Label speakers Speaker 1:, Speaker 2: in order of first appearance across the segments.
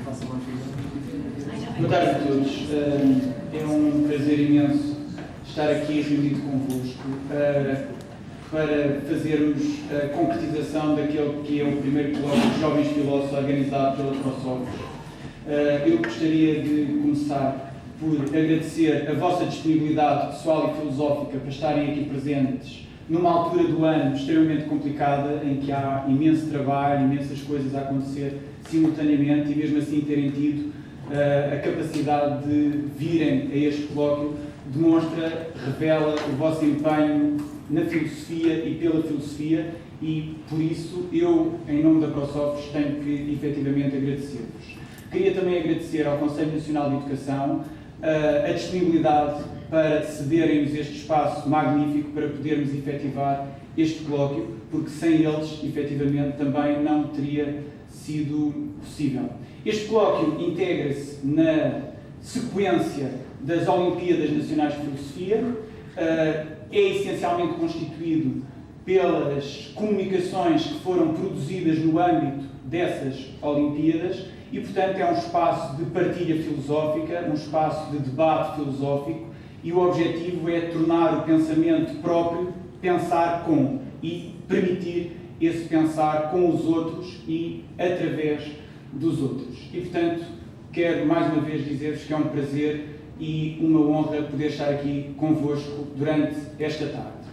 Speaker 1: Boa tarde a todos. É um prazer imenso estar aqui reunido convosco para fazermos a concretização daquele que é o primeiro colóquio de jovens filósofos organizado pela Prosófos. Eu gostaria de começar por agradecer a vossa disponibilidade pessoal e filosófica para estarem aqui presentes numa altura do ano extremamente complicada, em que há imenso trabalho, imensas coisas a acontecer simultaneamente, e mesmo assim terem tido a capacidade de virem a este colóquio demonstra, revela o vosso empenho na filosofia e pela filosofia, e por isso eu, em nome da Prosófos, tenho que efetivamente agradecer-vos. Queria também agradecer ao Conselho Nacional de Educação a disponibilidade para cederem-nos este espaço magnífico para podermos efetivar este colóquio, porque sem eles, efetivamente, também não teria sido possível. Este colóquio integra-se na sequência das Olimpíadas Nacionais de Filosofia, é essencialmente constituído pelas comunicações que foram produzidas no âmbito dessas Olimpíadas e, portanto, é um espaço de partilha filosófica, um espaço de debate filosófico, e o objetivo é tornar o pensamento próprio pensar com e permitir esse pensar com os outros e através dos outros. E, portanto, quero mais uma vez dizer-vos que é um prazer e uma honra poder estar aqui convosco durante esta tarde.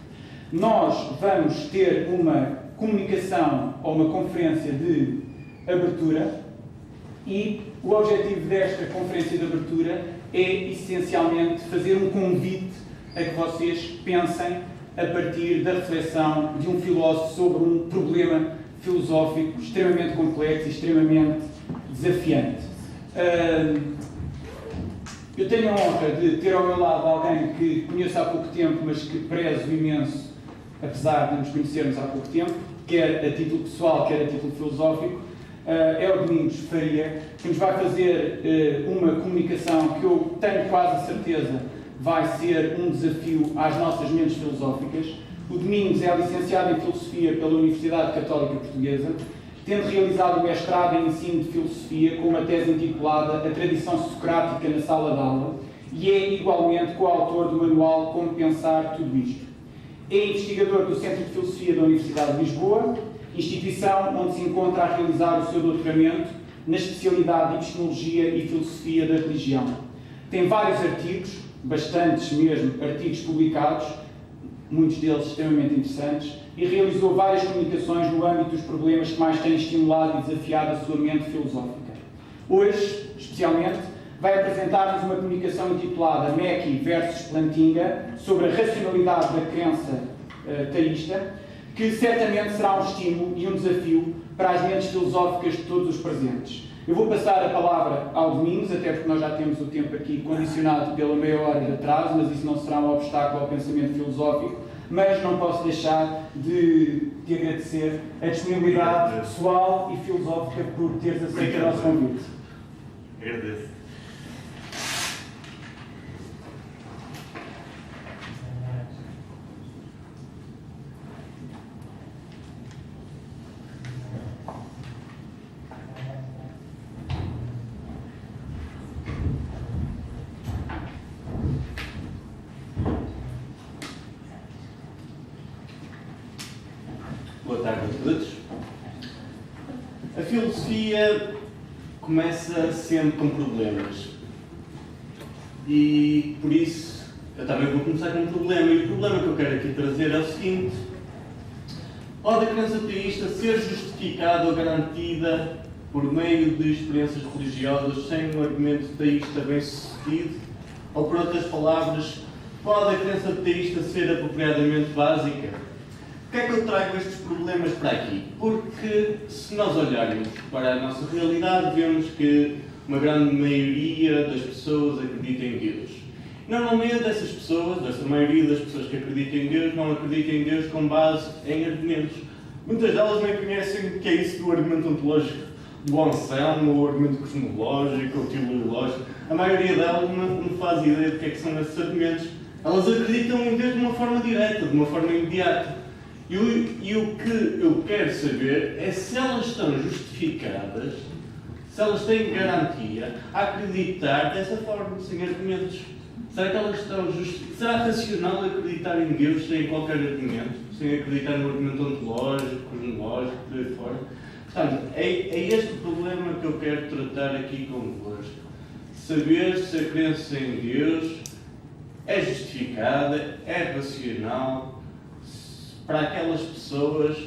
Speaker 1: Nós vamos ter uma comunicação ou uma conferência de abertura e o objetivo desta conferência de abertura é essencialmente fazer um convite a que vocês pensem a partir da reflexão de um filósofo sobre um problema filosófico extremamente complexo e extremamente desafiante. Eu tenho a honra de ter ao meu lado alguém que conheço há pouco tempo, mas que prezo imenso, apesar de nos conhecermos há pouco tempo, quer a título pessoal, quer a título filosófico. É o Domingos Faria, que nos vai fazer uma comunicação que eu tenho quase a certeza vai ser um desafio às nossas mentes filosóficas. O Domingos é licenciado em Filosofia pela Universidade Católica Portuguesa, tendo realizado o mestrado em Ensino de Filosofia com uma tese intitulada A Tradição Socrática na Sala de Aula, e é igualmente coautor do manual Como Pensar Tudo Isto. É investigador do Centro de Filosofia da Universidade de Lisboa, instituição onde se encontra a realizar o seu doutoramento na especialidade de Epistemologia e Filosofia da Religião. Tem vários artigos, bastantes mesmo, artigos publicados, muitos deles extremamente interessantes, e realizou várias comunicações no âmbito dos problemas que mais têm estimulado e desafiado a sua mente filosófica. Hoje, especialmente, vai apresentar-nos uma comunicação intitulada Mackie versus Plantinga sobre a racionalidade da crença teísta, que certamente será um estímulo e um desafio para as mentes filosóficas de todos os presentes. Eu vou passar a palavra ao Domingos, até porque nós já temos o tempo aqui condicionado pela meia hora de atraso, mas isso não será um obstáculo ao pensamento filosófico, mas não posso deixar de agradecer a disponibilidade pessoal e filosófica por teres aceito o nosso convite.
Speaker 2: Agradeço. Boa tarde a todos. A filosofia começa sempre com problemas. E por isso eu também vou começar com um problema. E o problema que eu quero aqui trazer é o seguinte: pode a crença teísta ser justificada ou garantida por meio de experiências religiosas sem um argumento teísta bem sucedido? Ou por outras palavras, pode a crença teísta ser apropriadamente básica? Porquê é que eu trago estes problemas para aqui? Porque se nós olharmos para a nossa realidade, vemos que uma grande maioria das pessoas acredita em Deus. Normalmente essas pessoas, essa maioria das pessoas que acreditam em Deus, não acreditam em Deus com base em argumentos. Muitas delas nem conhecem o que é isso do argumento ontológico do Anselmo, ou argumento cosmológico, ou teleológico. A maioria delas não faz ideia do que é que são esses argumentos. Elas acreditam em Deus de uma forma direta, de uma forma imediata. E o que eu quero saber é se elas estão justificadas, se elas têm garantia a acreditar dessa forma, sem argumentos. Será que elas estão justificadas? Será racional acreditar em Deus sem qualquer argumento? Sem acreditar no argumento ontológico, cosmológico, por aí fora? Portanto, é este o problema que eu quero tratar aqui convosco. Saber se a crença em Deus é justificada, é racional, para aquelas pessoas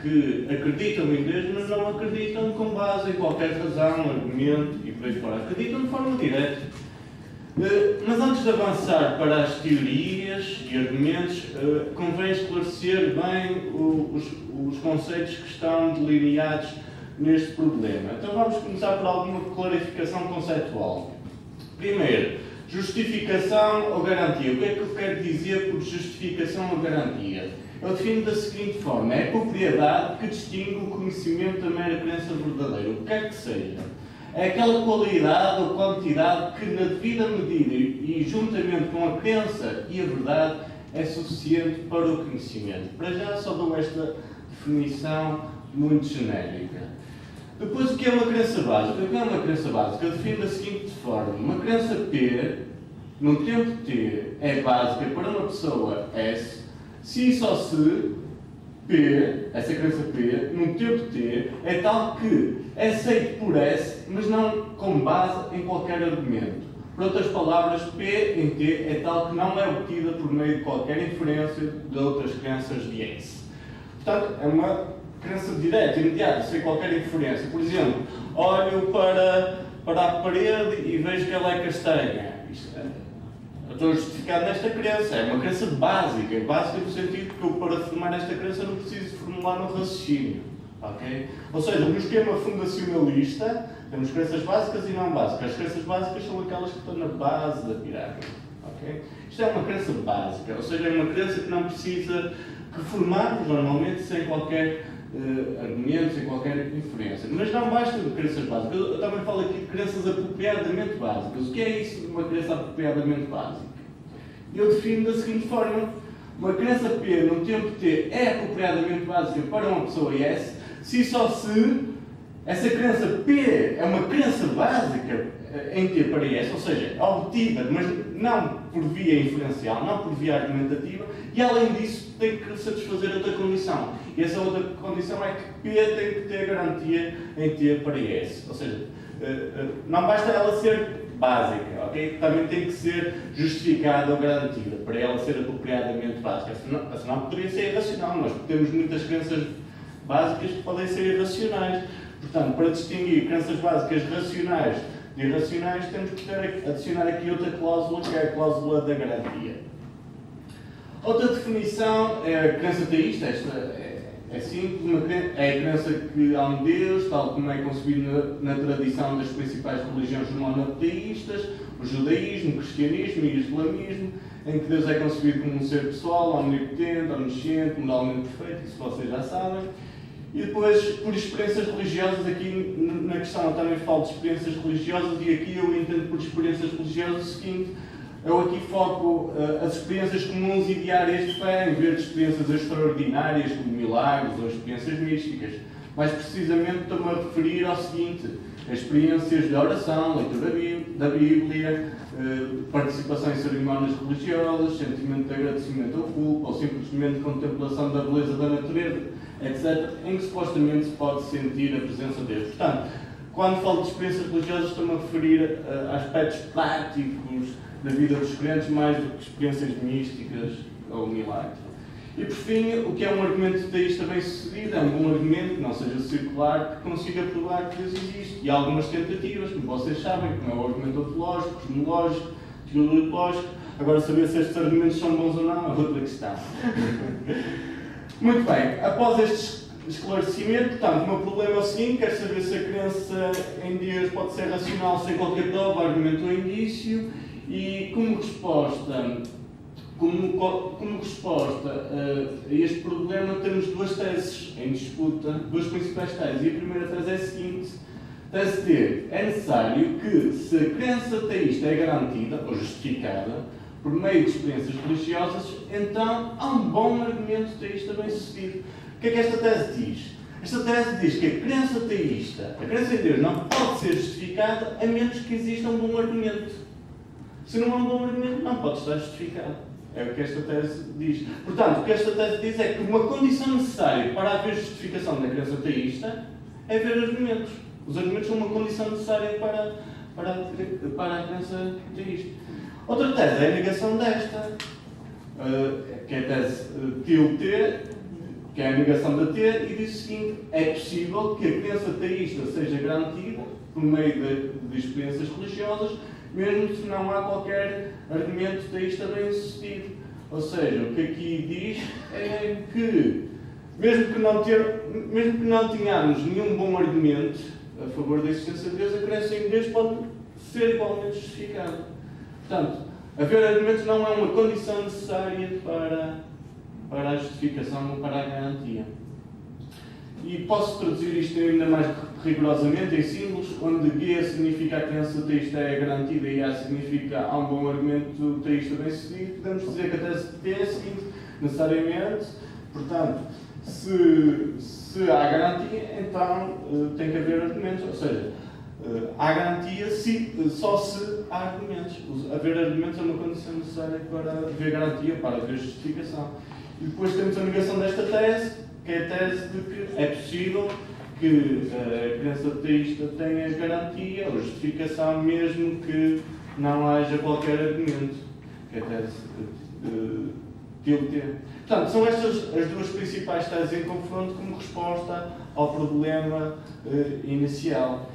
Speaker 2: que acreditam em Deus, mas não acreditam com base em qualquer razão, argumento e por aí fora. Acreditam de forma direta. Mas antes de avançar para as teorias e argumentos, convém esclarecer bem os conceitos que estão delineados neste problema. Então vamos começar por alguma clarificação conceitual. Primeiro, justificação ou garantia. O que é que eu quero dizer por justificação ou garantia? Eu defino da seguinte forma: é a propriedade que distingue o conhecimento da mera crença verdadeira, o que quer que seja. É aquela qualidade ou quantidade que, na devida medida e juntamente com a crença e a verdade, é suficiente para o conhecimento. Para já só dou esta definição muito genérica. Depois, o que é uma crença básica? O que é uma crença básica? Eu defino da seguinte forma: uma crença P, num tempo T, é básica para uma pessoa S, se e só se P, essa crença P, num tempo T, é tal que é aceito por S, mas não com base em qualquer argumento. Por outras palavras, P em T é tal que não é obtida por meio de qualquer inferência de outras crenças de S. Portanto, é uma crença direta, imediata, sem qualquer inferência. Por exemplo, olho para a parede e vejo que ela é castanha. Eu estou justificado nesta crença, é uma crença básica. Básica no sentido que eu, para afirmar esta crença, não preciso formular um raciocínio. Okay? Ou seja, no esquema fundacionalista, temos crenças básicas e não básicas. As crenças básicas são aquelas que estão na base da pirâmide. Okay? Isto é uma crença básica, ou seja, é uma crença que não precisa, que formamos normalmente sem qualquer argumento, sem qualquer inferência. Mas não basta de crenças básicas. Eu também falo aqui de crenças apropriadamente básicas. O que é isso de uma crença apropriadamente básica? Eu defino da seguinte forma: uma crença P num tempo T é apropriadamente básica para uma pessoa S, se só se essa crença P é uma crença básica em T para S, ou seja, obtida, mas não por via inferencial, não por via argumentativa, e além disso tem que satisfazer outra condição. E essa outra condição é que P tem que ter garantia em T para S. Ou seja, não basta ela ser básica, ok? Também tem que ser justificada ou garantida para ela ser apropriadamente básica. Afinal poderia ser irracional, mas temos muitas crenças básicas que podem ser irracionais. Portanto, para distinguir crenças básicas racionais de irracionais, temos que adicionar aqui outra cláusula, que é a cláusula da garantia. Outra definição é a crença teísta. Esta é simples, é a crença que há um Deus, tal como é concebido na tradição das principais religiões monoteístas, o judaísmo, o cristianismo e o islamismo, em que Deus é concebido como um ser pessoal, omnipotente, omnisciente, moralmente perfeito, isso vocês já sabem. E depois, por experiências religiosas, aqui na questão eu também falo de experiências religiosas, e aqui eu entendo por experiências religiosas o seguinte: eu aqui foco as experiências comuns e diárias de fé, em vez de experiências extraordinárias, como milagres ou experiências místicas. Mais precisamente estou-me a referir ao seguinte: experiências de oração, leitura da Bíblia, participação em cerimónias religiosas, sentimento de agradecimento ao culto, ou simplesmente contemplação da beleza da natureza, etc., em que supostamente se pode sentir a presença de Deus. Portanto, quando falo de experiências religiosas, estou-me a referir a aspectos práticos da vida dos crentes, mais do que experiências místicas ou milagres. E por fim, o que é um argumento teísta bem sucedido? É um bom argumento que não seja circular, que consiga provar que Deus existe. E há algumas tentativas, como vocês sabem, como é o argumento ontológico, cosmológico, teológico. Agora, saber se estes argumentos são bons ou não é outra questão. Muito bem, após este esclarecimento, portanto, o meu problema é o seguinte: quero saber se a crença em Deus pode ser racional sem qualquer prova, argumento ou indício, e como resposta a este problema temos duas teses em disputa, duas principais teses. E a primeira tese é a seguinte: tese D: é necessário que, se a crença teísta é garantida ou justificada por meio de experiências religiosas, então há um bom argumento teísta bem sucedido. O que é que esta tese diz? Esta tese diz que a crença teísta, a crença em Deus, não pode ser justificada a menos que exista um bom argumento. Se não há um bom argumento, não pode estar justificado. É o que esta tese diz. Portanto, o que esta tese diz é que uma condição necessária para haver justificação da crença teísta é haver argumentos. Os argumentos são uma condição necessária para a crença teísta. Outra tese é a negação desta, que é a tese TUT, que é a negação da T, e diz o seguinte: é possível que a crença teísta seja garantida por meio de experiências religiosas, mesmo se não há qualquer argumento teísta bem sucedido. Ou seja, o que aqui diz é que, mesmo que não tenhamos nenhum bom argumento a favor da existência de Deus, a crença em Deus pode ser igualmente justificada. Portanto, haver argumentos não é uma condição necessária para a justificação ou para a garantia. E posso traduzir isto ainda mais rigorosamente em símbolos, onde G significa a crença teísta é garantida e A significa há um bom argumento teísta bem sucedido. Podemos dizer que a tese T é a seguinte, necessariamente, portanto, se há garantia, então tem que haver argumentos, ou seja, há garantia só se há argumentos. Haver argumentos é uma condição necessária para haver garantia, para haver justificação. E depois temos a negação desta tese, que é a tese de que é possível que a crença teísta tenha garantia ou justificação mesmo que não haja qualquer argumento, que é a tese TUT. Portanto, são estas as duas principais teses em confronto como resposta ao problema inicial.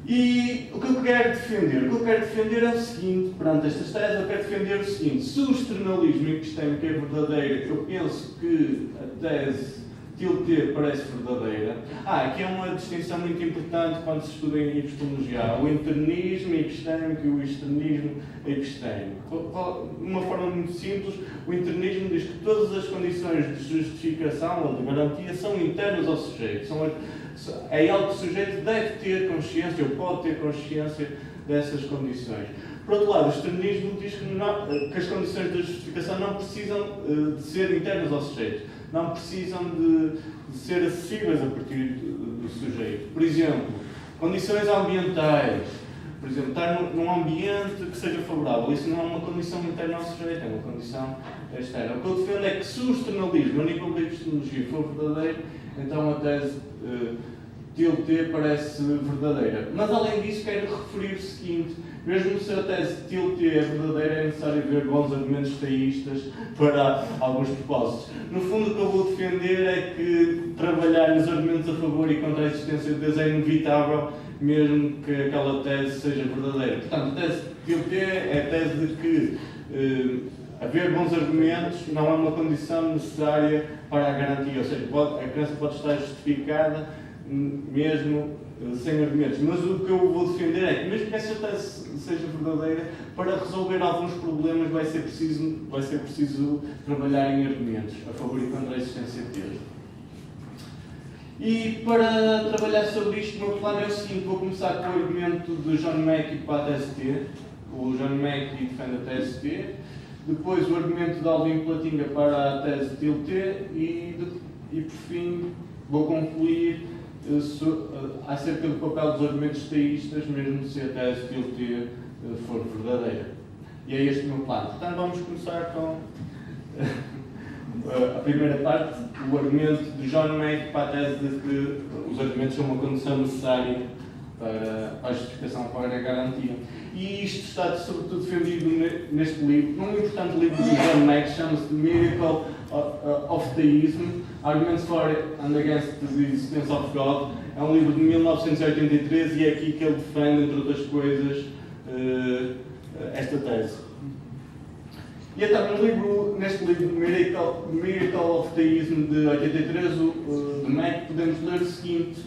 Speaker 2: E o que eu quero defender? O que eu quero defender é o seguinte, perante estas teses, eu quero defender o seguinte: se o externalismo epistêmico é verdadeiro, eu penso que a tese TUT parece verdadeira. Aqui é uma distinção muito importante quando se estuda em epistemologia: o internismo epistêmico e o externismo epistêmico. De uma forma muito simples, o internismo diz que todas as condições de justificação ou de garantia são internas ao sujeito. É algo que o sujeito deve ter consciência ou pode ter consciência dessas condições. Por outro lado, o externismo diz que as condições de justificação não precisam de ser internas ao sujeito, não precisam de ser acessíveis a partir do sujeito. Por exemplo, condições ambientais. Por exemplo, estar num ambiente que seja favorável. Isso não é uma condição interna ao sujeito, é uma condição externa. O que eu defendo é que se o externalismo, a nível da epistemologia, for verdadeiro, então a tese TUT parece verdadeira. Mas além disso, quero referir o seguinte: mesmo se a tese TUT é verdadeira, é necessário ver bons argumentos teístas para alguns propósitos. No fundo, o que eu vou defender é que trabalhar nos argumentos a favor e contra a existência de Deus é inevitável, mesmo que aquela tese seja verdadeira. Portanto, a tese TUT é a tese de que haver bons argumentos não é uma condição necessária para a garantia, ou seja, a crença pode estar justificada mesmo sem argumentos. Mas o que eu vou defender é que, mesmo que essa tese seja verdadeira, para resolver alguns problemas vai ser preciso trabalhar em argumentos a favor e contra a existência de Deus. E para trabalhar sobre isto, o meu plano é o seguinte: vou começar com o argumento de John Mackey para a tese T. O John Mackey defende a tese T. Depois o argumento de Alvin Plantinga para a tese TUT e por fim vou concluir acerca do papel dos argumentos teístas, mesmo se a tese TUT for verdadeira. E é este o meu plano. Portanto, vamos começar com a primeira parte, o argumento de John Mackey para a tese de que os argumentos são uma condição necessária para a justificação, para a garantia. E isto está sobretudo defendido neste livro, num importante livro de John Mackey, chama-se The Miracle of Theism, Arguments for and Against the Existence of God. É um livro de 1983 e é aqui que ele defende, entre outras coisas, esta tese. E então, neste livro, Miracle of Theism, de 83, de Mackey, podemos ler o seguinte: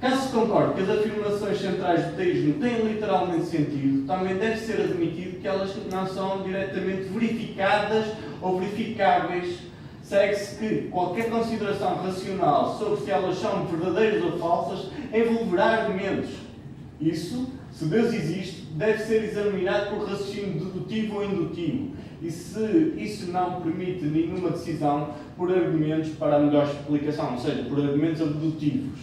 Speaker 2: caso se concorde que as afirmações centrais do teísmo têm literalmente sentido, também deve ser admitido que elas não são diretamente verificadas ou verificáveis. Segue-se que qualquer consideração racional sobre se elas são verdadeiras ou falsas envolverá argumentos. Isso, se Deus existe, deve ser examinado por raciocínio dedutivo ou indutivo. E se isso não permite nenhuma decisão, por argumentos para a melhor explicação, ou seja, por argumentos dedutivos.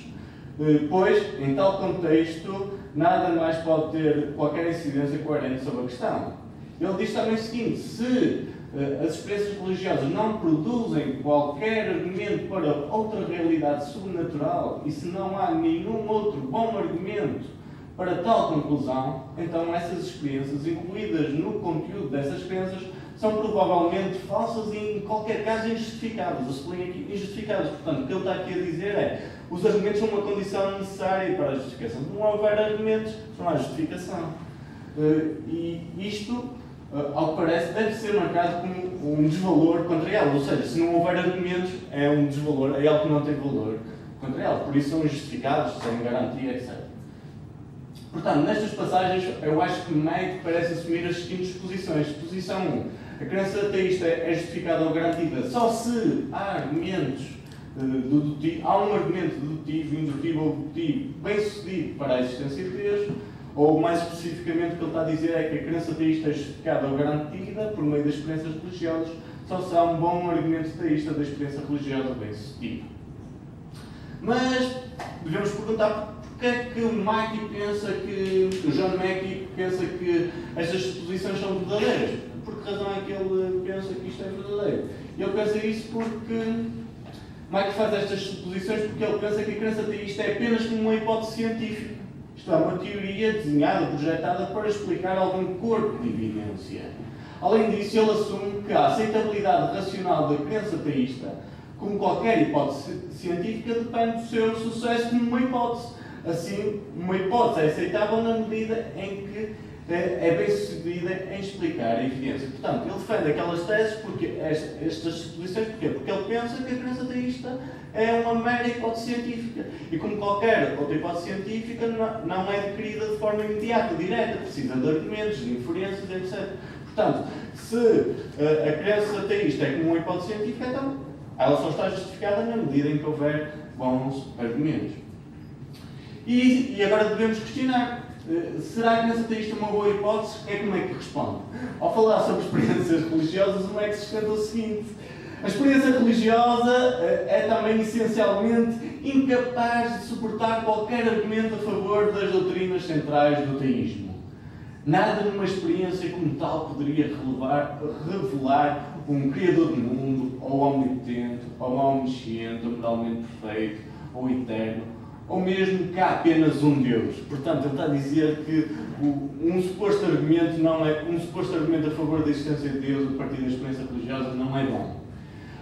Speaker 2: Pois, em tal contexto, nada mais pode ter qualquer incidência coerente sobre a questão. Ele diz também o seguinte: se as experiências religiosas não produzem qualquer argumento para outra realidade sobrenatural e se não há nenhum outro bom argumento para tal conclusão, então essas experiências incluídas no conteúdo dessas crenças são provavelmente falsas e, em qualquer caso, injustificadas. Eu sublinho aqui, injustificadas. Portanto, o que ele está aqui a dizer é: os argumentos são uma condição necessária para a justificação. Se não houver argumentos, não há justificação. E isto, ao que parece, deve ser marcado como um desvalor contra elas. Ou seja, se não houver argumentos, é um desvalor, é algo que não tem valor contra elas. Por isso são injustificados, sem garantia, etc. Portanto, nestas passagens, eu acho que Meg parece assumir as seguintes posições. Posição 1. A crença ateísta é justificada ou garantida só se há argumentos dedutivo, há um argumento dedutivo, indutivo ou dedutivo bem sucedido para a existência de Deus, ou mais especificamente o que ele está a dizer é que a crença ateísta é justificada ou garantida por meio das experiências religiosas só se há um bom argumento ateísta da experiência religiosa bem sucedida. Mas devemos perguntar porque é que o John Mackey pensa que estas suposições são verdadeiras? Por que razão é que ele pensa que isto é verdadeiro? Ele pensa isso porque Mackey faz estas suposições porque ele pensa que a crença ateísta é apenas como uma hipótese científica. Isto é, uma teoria desenhada, projetada para explicar algum corpo de evidência. Além disso, ele assume que a aceitabilidade racional da crença ateísta, como qualquer hipótese científica, depende do seu sucesso como uma hipótese. Assim, uma hipótese é aceitável na medida em que é bem sucedida em explicar a evidência. Portanto, ele defende aquelas teses, estas suposições, porquê? Porque ele pensa que a crença ateísta é uma mera hipótese científica. E como qualquer outra hipótese científica, não é adquirida de forma imediata, direta, precisa de argumentos, de inferências, etc. Portanto, se a crença ateísta é como uma hipótese científica, então ela só está justificada na medida em que houver bons argumentos. E agora devemos questionar: será a crença ateísta uma boa hipótese? Como é que responde? Ao falar sobre experiências religiosas, o Mack sustenta o seguinte: a experiência religiosa é também essencialmente incapaz de suportar qualquer argumento a favor das doutrinas centrais do ateísmo. Nada numa experiência como tal poderia revelar um Criador do mundo, ou omnipotente, ou omnisciente, ou moralmente perfeito, ou eterno, ou mesmo que há apenas um Deus. Portanto, ele está a dizer que um suposto argumento a favor da existência de Deus a partir da experiência religiosa não é bom.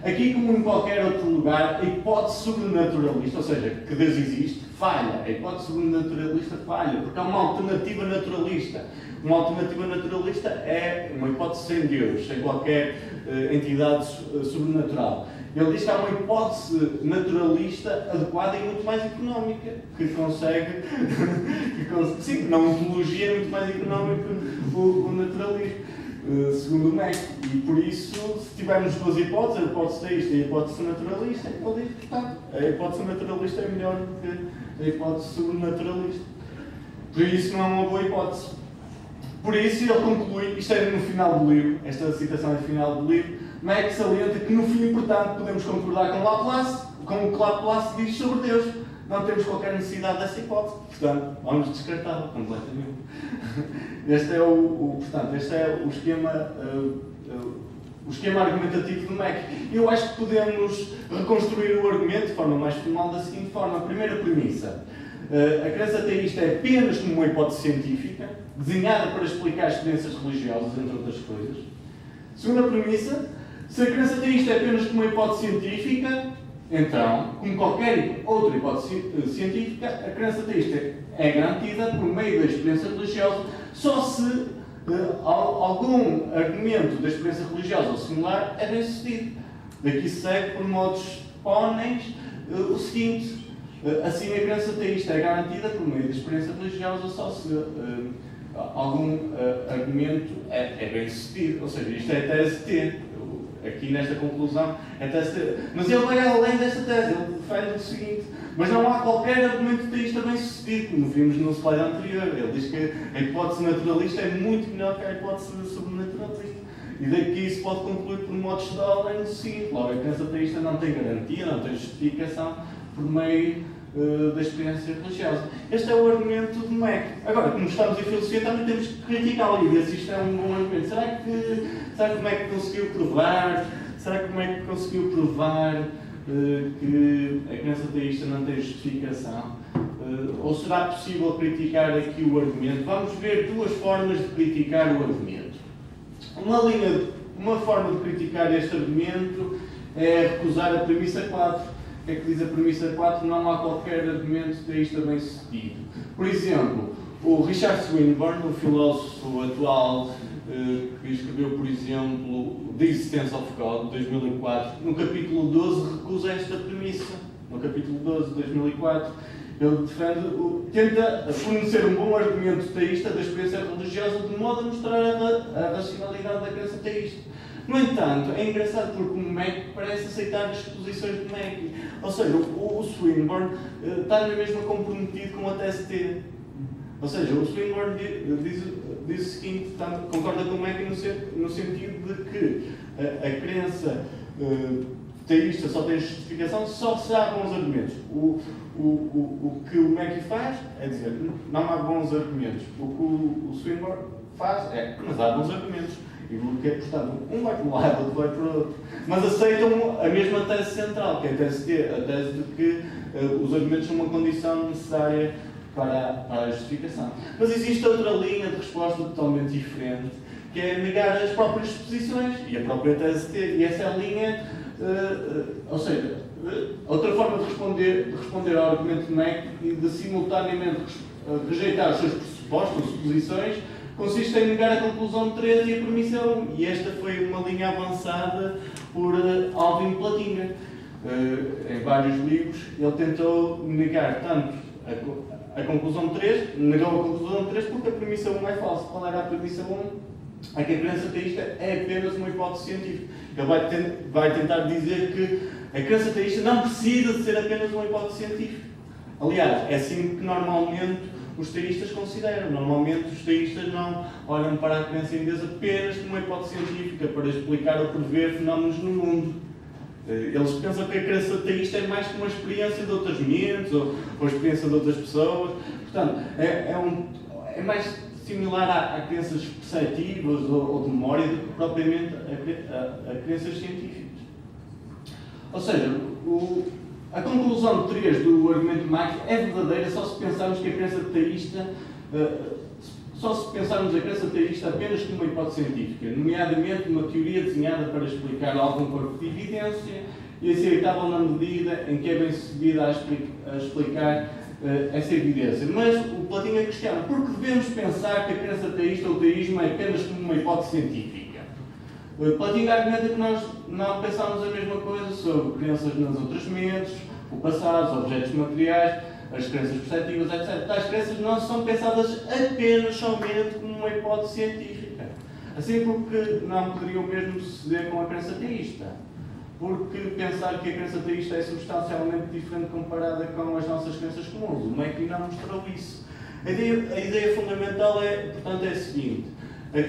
Speaker 2: Aqui, como em qualquer outro lugar, a hipótese sobrenaturalista, ou seja, que Deus existe, falha. A hipótese sobrenaturalista falha, porque há uma alternativa naturalista. Uma alternativa naturalista é uma hipótese sem Deus, sem qualquer entidade sobrenatural. Ele diz que há uma hipótese naturalista adequada e muito mais económica, que consegue, sim, na ontologia é muito mais económico o naturalismo, segundo o Mack. E por isso, se tivermos duas hipóteses, a hipótese ateísta e a hipótese naturalista, ele diz, portanto, a hipótese naturalista é melhor do que a hipótese sobrenaturalista. Por isso não é uma boa hipótese. Por isso ele conclui, isto é no final do livro, esta citação é no final do livro, Mack salienta que no fim, portanto, podemos concordar com o que Laplace diz sobre Deus. Não temos qualquer necessidade dessa hipótese. Portanto, vamos descartá-la completamente. Este é o esquema argumentativo do Mack. Eu acho que podemos reconstruir o argumento de forma mais formal da seguinte forma. A primeira premissa: a crença ateísta é apenas como uma hipótese científica, desenhada para explicar experiências religiosas, entre outras coisas. Segunda premissa: se a crença ateísta é apenas como uma hipótese científica, então, como qualquer outra hipótese científica, a crença ateísta é garantida por meio da experiência religiosa só se algum argumento da experiência religiosa ou similar é bem sucedido. Daqui se segue, por modos póneis, o seguinte: assim a crença ateísta é garantida por meio da experiência religiosa só se algum argumento é bem sucedido. Ou seja, isto é a tese T. aqui nesta conclusão, mas ele vai além desta tese, ele defende o seguinte: mas não há qualquer argumento teísta bem sucedido, como vimos no slide anterior. Ele diz que a hipótese naturalista é muito melhor que a hipótese sobrenaturalista. E daqui se pode concluir por modo geral é o seguinte: logo, a crença teísta não tem garantia, não tem justificação por meio da experiência religiosa. Este é o argumento de Mack. Agora, como estamos em filosofia, também temos que criticá-lo e ver se isto é um bom argumento. Será que o Mack conseguiu provar? Será que o Mack conseguiu provar que a crença teísta não tem justificação? Ou será possível criticar aqui o argumento? Vamos ver duas formas de criticar o argumento. Uma forma de criticar este argumento é recusar a premissa 4. O que é que diz a premissa 4? Não há qualquer argumento teísta bem sucedido. Por exemplo, o Richard Swinburne, o filósofo atual, que escreveu, por exemplo, The Existence of God, de 2004, no capítulo 12 recusa esta premissa. No capítulo 12 de 2004, ele tenta fornecer um bom argumento teísta da experiência religiosa de modo a mostrar a racionalidade da crença teísta. No entanto, é engraçado porque o Mack parece aceitar as posições de Mack. Ou seja, o Swinburne está na mesma comprometido com a TST. Ou seja, o Swinburne diz o seguinte, concorda com o Mack no sentido de que a crença teísta só tem justificação só se há bons argumentos. O que o Mack faz é dizer não há bons argumentos. O que o Swinburne faz mas há bons argumentos. E portanto, um vai para um lado, outro vai para o outro. Mas aceitam a mesma tese central, que é a tese de que os argumentos são uma condição necessária para a justificação. Mas existe outra linha de resposta totalmente diferente, que é negar as próprias posições e a própria tese T. E essa é a linha, ou seja, outra forma de responder ao argumento de Mack e de simultaneamente rejeitar os seus pressupostos, suposições, consiste em negar a conclusão 3 e a premissa 1. E esta foi uma linha avançada por Alvin Plantinga. Em vários livros, ele tentou negar tanto a conclusão 3, negou a conclusão 3 porque a premissa 1 é falsa. Qual era a premissa 1? É que a crença teísta é apenas uma hipótese científica. Ele vai tentar dizer que a crença teísta não precisa de ser apenas uma hipótese científica. Aliás, é assim que normalmente os teístas consideram. Normalmente os teístas não olham para a crença em Deus apenas como uma hipótese científica para explicar ou prever fenómenos no mundo. Eles pensam que a crença teísta é mais que uma experiência de outras mentes ou a experiência de outras pessoas. Portanto, é mais similar a crenças perceptivas ou de memória do que propriamente a crenças científicas. Ou seja, a conclusão 3 do argumento de Mack é verdadeira só se pensarmos que a crença teísta, apenas como uma hipótese científica, nomeadamente uma teoria desenhada para explicar algum corpo de evidência e aceitável na medida em que é bem sucedida a explicar essa evidência. Mas o Plantinga questiona: por que devemos pensar que a crença teísta ou o teísmo é apenas como uma hipótese científica? Plantinga argumenta que nós não pensamos a mesma coisa sobre crenças nas outras mentes, o passado, os objetos materiais, as crenças perceptivas, etc. Tais crenças não são pensadas apenas somente como uma hipótese científica. Assim porque não poderia o mesmo suceder com a crença teísta. Porque pensar que a crença teísta é substancialmente diferente comparada com as nossas crenças comuns. O Mack não mostrou isso. A ideia fundamental portanto, é a seguinte: a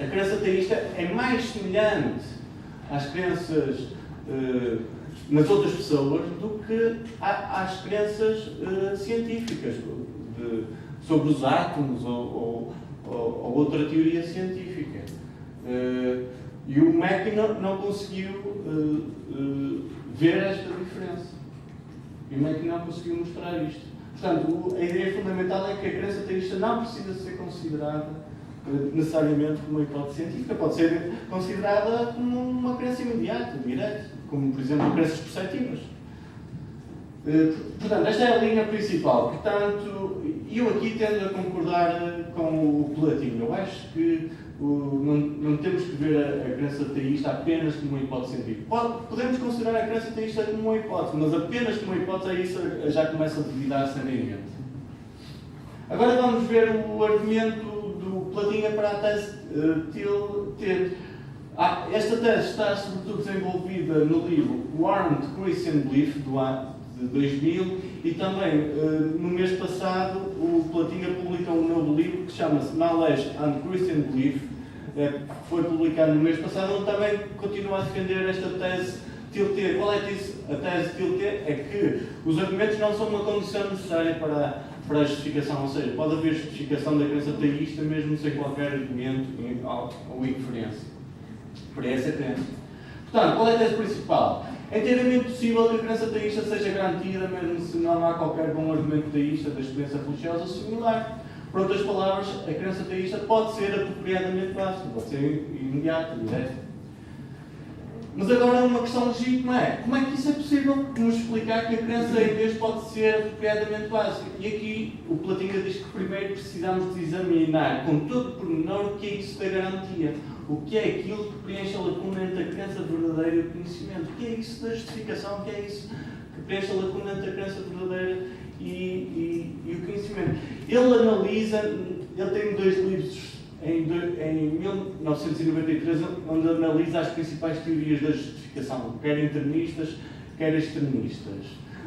Speaker 2: crença teísta é mais semelhante às crenças nas outras pessoas do que às crenças científicas sobre os átomos ou outra teoria científica. E o Mack não conseguiu ver esta diferença. E o Mack não conseguiu mostrar isto. Portanto, a ideia fundamental é que a crença teísta não precisa ser considerada necessariamente como uma hipótese científica. Pode ser considerada como uma crença imediata, direta, como, por exemplo, crenças perceptivas. Portanto, esta é a linha principal. Portanto, eu aqui tendo a concordar com o Plantinga. Eu acho que não temos que ver a crença teísta apenas como uma hipótese científica. Podemos considerar a crença teísta como uma hipótese, mas apenas como uma hipótese, isso já começa a duvidar seriamente. Agora vamos ver o argumento do Plantinga para a tese T. Esta tese está sobretudo desenvolvida no livro Warrant Christian Belief, do ano de 2000, e também, no mês passado, o Platinha publicou um novo livro que chama-se Knowledge and Christian Belief, foi publicado no mês passado, onde também continua a defender esta tese tilté. Qual é a tese tilté? É que os argumentos não são uma condição necessária para a justificação, ou seja, pode haver justificação da crença teísta mesmo sem qualquer argumento ou inferência. Por essa crença. Portanto, qual é a tese principal? É inteiramente possível que a crença teísta seja garantida, mesmo se não há qualquer bom argumento teísta da experiência religiosa ou similar. Por outras palavras, a crença teísta pode ser apropriadamente básica, pode ser imediata, direta. Mas agora uma questão legítima é, como é que isso é possível? Nos explicar que a crença em Deus pode ser apropriadamente básica. E aqui o Platinga diz que primeiro precisamos de examinar com todo pormenor o que é isso da garantia. O que é aquilo que preenche a lacuna entre a crença verdadeira e o conhecimento? O que é isso da justificação? O que é isso que preenche a lacuna entre a crença verdadeira e o conhecimento? Ele analisa, ele tem 2 livros em 1993, onde analisa as principais teorias da justificação, quer internistas, quer extremistas.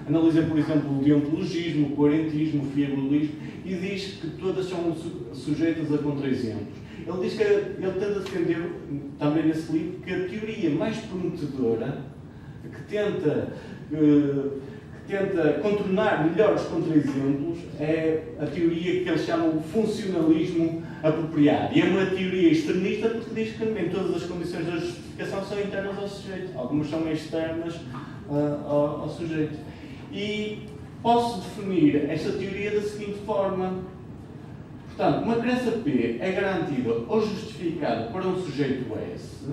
Speaker 2: Analisa, por exemplo, o deontologismo, o coerentismo, o fiabilismo, e diz que todas são sujeitas a contraexemplos. Ele diz que ele tenta defender, também nesse livro, que a teoria mais prometedora, que tenta contornar melhor os contraexemplos, é a teoria que eles chamam de funcionalismo apropriado. E é uma teoria externista porque diz que nem todas as condições da justificação são internas ao sujeito. Algumas são externas ao sujeito. E posso definir esta teoria da seguinte forma. Portanto, uma crença P é garantida ou justificada para um sujeito S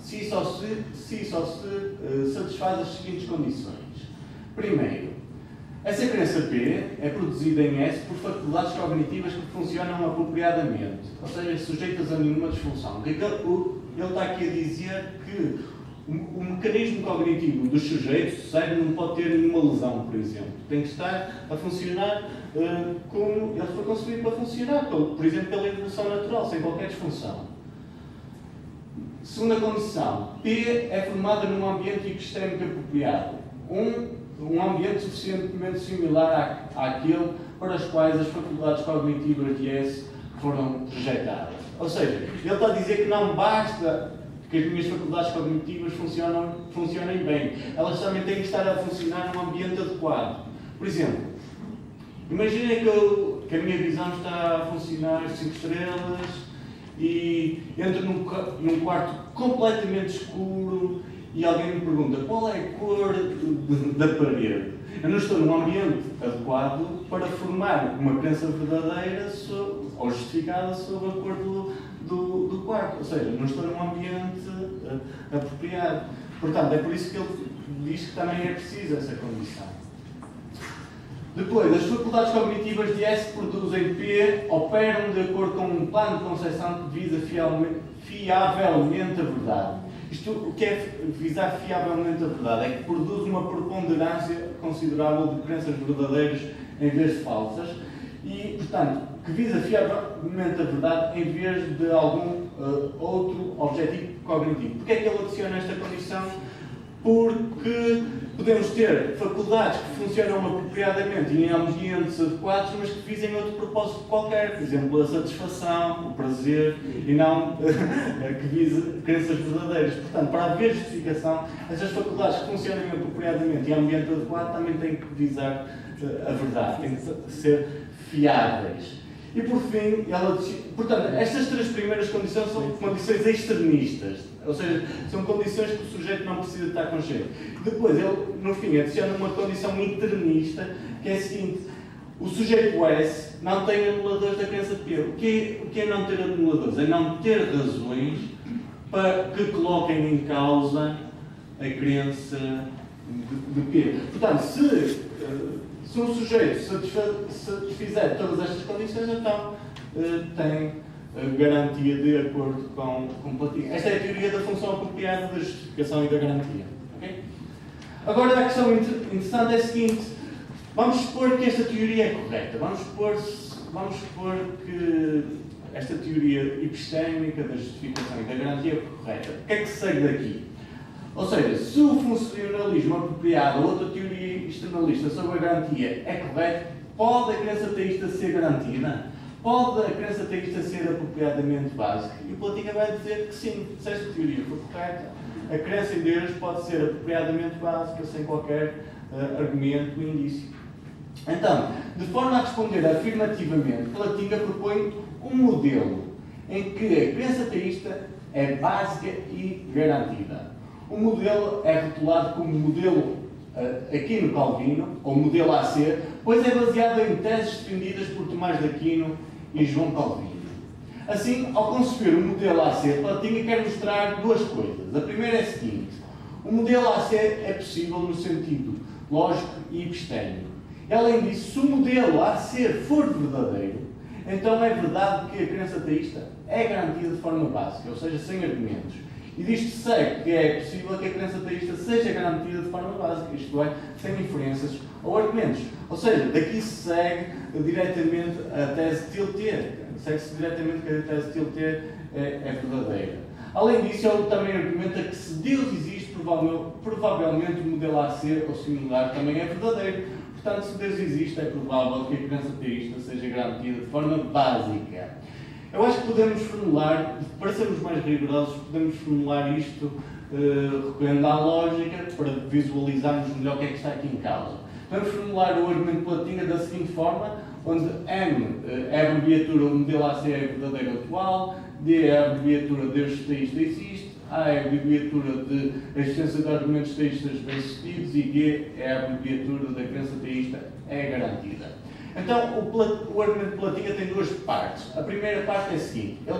Speaker 2: se só se satisfaz as seguintes condições. Primeiro, essa crença P é produzida em S por faculdades cognitivas que funcionam apropriadamente, ou seja, sujeitas a nenhuma disfunção. Ele está aqui a dizer que o mecanismo cognitivo dos sujeitos, o cérebro, não pode ter nenhuma lesão, por exemplo. Tem que estar a funcionar como ele foi concebido para funcionar, por exemplo, pela evolução natural, sem qualquer disfunção. Segunda condição, P é formada num ambiente epistêmico apropriado. Um ambiente suficientemente similar àquele para os quais as faculdades cognitivas de S foram projetadas. Ou seja, ele está a dizer que não basta que as minhas faculdades cognitivas funcionem bem. Elas também têm que estar a funcionar num ambiente adequado. Por exemplo, imaginem que a minha visão está a funcionar às 5 estrelas e entro num quarto completamente escuro e alguém me pergunta qual é a cor da parede. Eu não estou num ambiente adequado para formar uma crença verdadeira ou justificada sobre a cor do quarto. Ou seja, não estou num ambiente apropriado. Portanto, é por isso que ele diz que também é preciso essa condição. Depois, as faculdades cognitivas de S que produzem P operam de acordo com um plano de concepção que visa fiavelmente a verdade. Isto, o que é visar fiavelmente a verdade? É que produz uma preponderância considerável de crenças verdadeiras em vez de falsas e, portanto, que visa fiavelmente a verdade em vez de algum outro objetivo cognitivo. Porquê é que ele adiciona esta condição? Porque podemos ter faculdades que funcionam apropriadamente em ambientes adequados, mas que visem outro propósito qualquer, por exemplo, a satisfação, o prazer, e não que vise crenças verdadeiras. Portanto, para haver justificação, essas faculdades que funcionam apropriadamente em ambiente adequado também têm que visar a verdade, têm que ser fiáveis. E por fim, portanto, estas 3 primeiras condições são condições externistas, ou seja, são condições que o sujeito não precisa estar consciente. Depois, ele, no fim, adiciona uma condição internista, que é a seguinte: o sujeito S não tem anuladores da crença de P. O que é não ter anuladores? É não ter razões para que coloquem em causa a crença de P. Portanto, se um sujeito satisfizer todas estas condições, então tem garantia de acordo com o Platinga. Esta é a teoria da função apropriada, da justificação e da garantia. Okay? Agora, a questão interessante é a seguinte: vamos supor que esta teoria é correta. Vamos supor que esta teoria epistémica da justificação e da garantia correta, o que é que se segue daqui? Ou seja, se o funcionalismo apropriado ou outra teoria externalista sobre a garantia é correto, pode a crença teísta ser garantida? Pode a crença teísta ser apropriadamente básica? E o Platinga vai dizer que sim, se esta teoria for correta, a crença em Deus pode ser apropriadamente básica, sem qualquer argumento ou indício. Então, de forma a responder afirmativamente, Platinga propõe um modelo em que a crença teísta é básica e garantida. O modelo é rotulado como modelo Aquino Calvino, ou modelo AC, pois é baseado em teses defendidas por Tomás de Aquino e João Calvino. Assim, ao conceber o modelo AC, Platinga quer mostrar duas coisas. A primeira é a seguinte: o modelo AC é possível no sentido lógico e epistémico. Além disso, se o modelo AC for verdadeiro, então é verdade que a crença teísta é garantida de forma básica, ou seja, sem argumentos. E disto segue que é possível que a crença teísta seja garantida de forma básica, isto é, sem inferências ou argumentos. Ou seja, daqui se segue diretamente a tese de Tiltier. Segue-se diretamente que a tese de Tiltier é verdadeira. Além disso, ele também argumenta que se Deus existe, provavelmente o modelo AC ou similar também é verdadeiro. Portanto, se Deus existe, é provável que a crença teísta seja garantida de forma básica. Eu acho que podemos formular, para sermos mais rigorosos, podemos formular isto recorrendo à lógica para visualizarmos melhor o que é que está aqui em causa. Podemos formular o argumento de Platinga da seguinte forma, onde M é a abreviatura, o modelo AC é verdadeiro atual, D é a abreviatura Deus teísta existe, A é a abreviatura de existência de argumentos teístas bem-sucedidos e G é a abreviatura da crença teísta é garantida. Então, o argumento de Platinga tem duas partes. A primeira parte é a seguinte: ele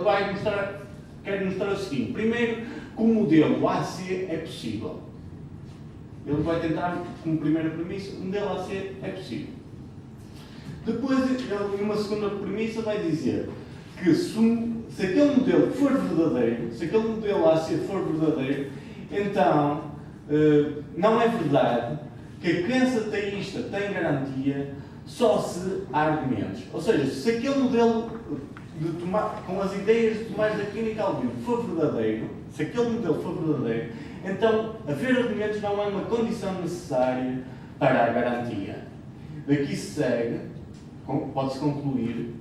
Speaker 2: quer mostrar o seguinte. Primeiro, que o modelo AC é possível. Ele vai tentar, como primeira premissa, o modelo AC é possível. Depois, ele, numa segunda premissa, vai dizer que se aquele modelo for verdadeiro, se aquele modelo AC for verdadeiro, então não é verdade que a crença teísta tem garantia só se há argumentos. Ou seja, se aquele modelo com as ideias de Tomás de Aquino e Calvino for verdadeiro, se aquele modelo for verdadeiro, então haver argumentos não é uma condição necessária para a garantia. Daqui se segue, pode-se concluir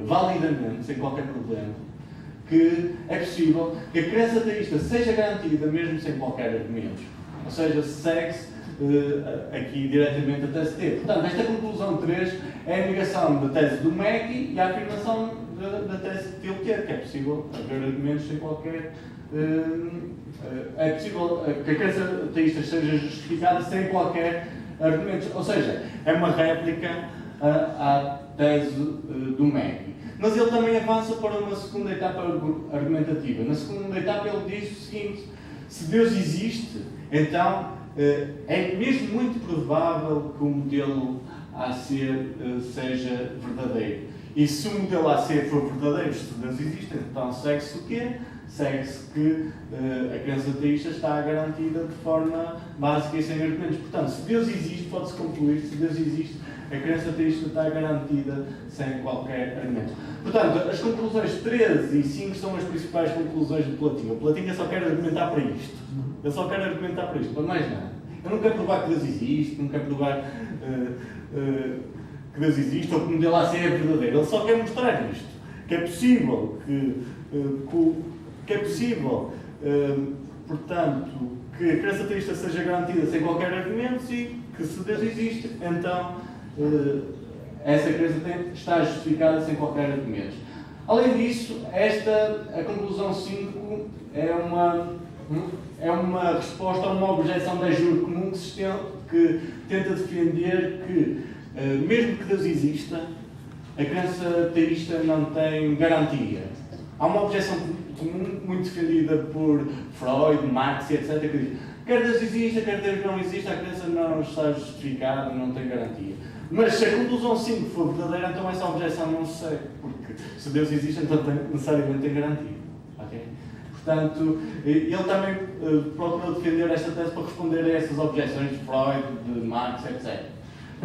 Speaker 2: validamente, sem qualquer problema, que é possível que a crença teísta seja garantida mesmo sem qualquer argumento. Ou seja, segue-se aqui diretamente a tese T. Portanto, esta conclusão 3 é a negação da tese do Mackey e a afirmação da tese de Tiltier, que é possível haver argumentos sem qualquer... é possível que a crença teísta seja justificada sem qualquer argumento. Ou seja, é uma réplica à tese do Mackey. Mas ele também avança para uma segunda etapa argumentativa. Na segunda etapa ele diz o seguinte: se Deus existe, então é mesmo muito provável que o modelo AC seja verdadeiro. E se o modelo AC for verdadeiro, se Deus existe, então segue-se o quê? Segue-se que a crença teísta está garantida de forma básica e sem argumentos. Portanto, se Deus existe, pode-se concluir, se Deus existe, a crença teísta está garantida sem qualquer argumento. Portanto, as conclusões 13 e 5 são as principais conclusões do Platinga. O Platinga só quer argumentar para isto. Ele só quer argumentar para isto, para mais nada. Ele não quer provar que Deus existe, não quer provar que Deus existe ou que o modelo AC é verdadeiro. Ele só quer mostrar isto. Que é possível portanto, que a crença teísta seja garantida sem qualquer argumento e que se Deus existe, então essa crença está justificada sem qualquer argumento. Além disso, a conclusão 5 é uma resposta a uma objeção da jure comum que tenta defender que, mesmo que Deus exista, a crença teísta não tem garantia. Há uma objeção comum muito defendida por Freud, Marx e etc. que diz: quer Deus exista, quer Deus não exista, a crença não está justificada, não tem garantia. Mas se a conclusão 5 for verdadeira, então essa objeção não se segue, porque se Deus existe, então necessariamente tem garantia. Okay? Portanto, ele também procurou defender esta tese para responder a essas objeções de Freud, de Marx, etc.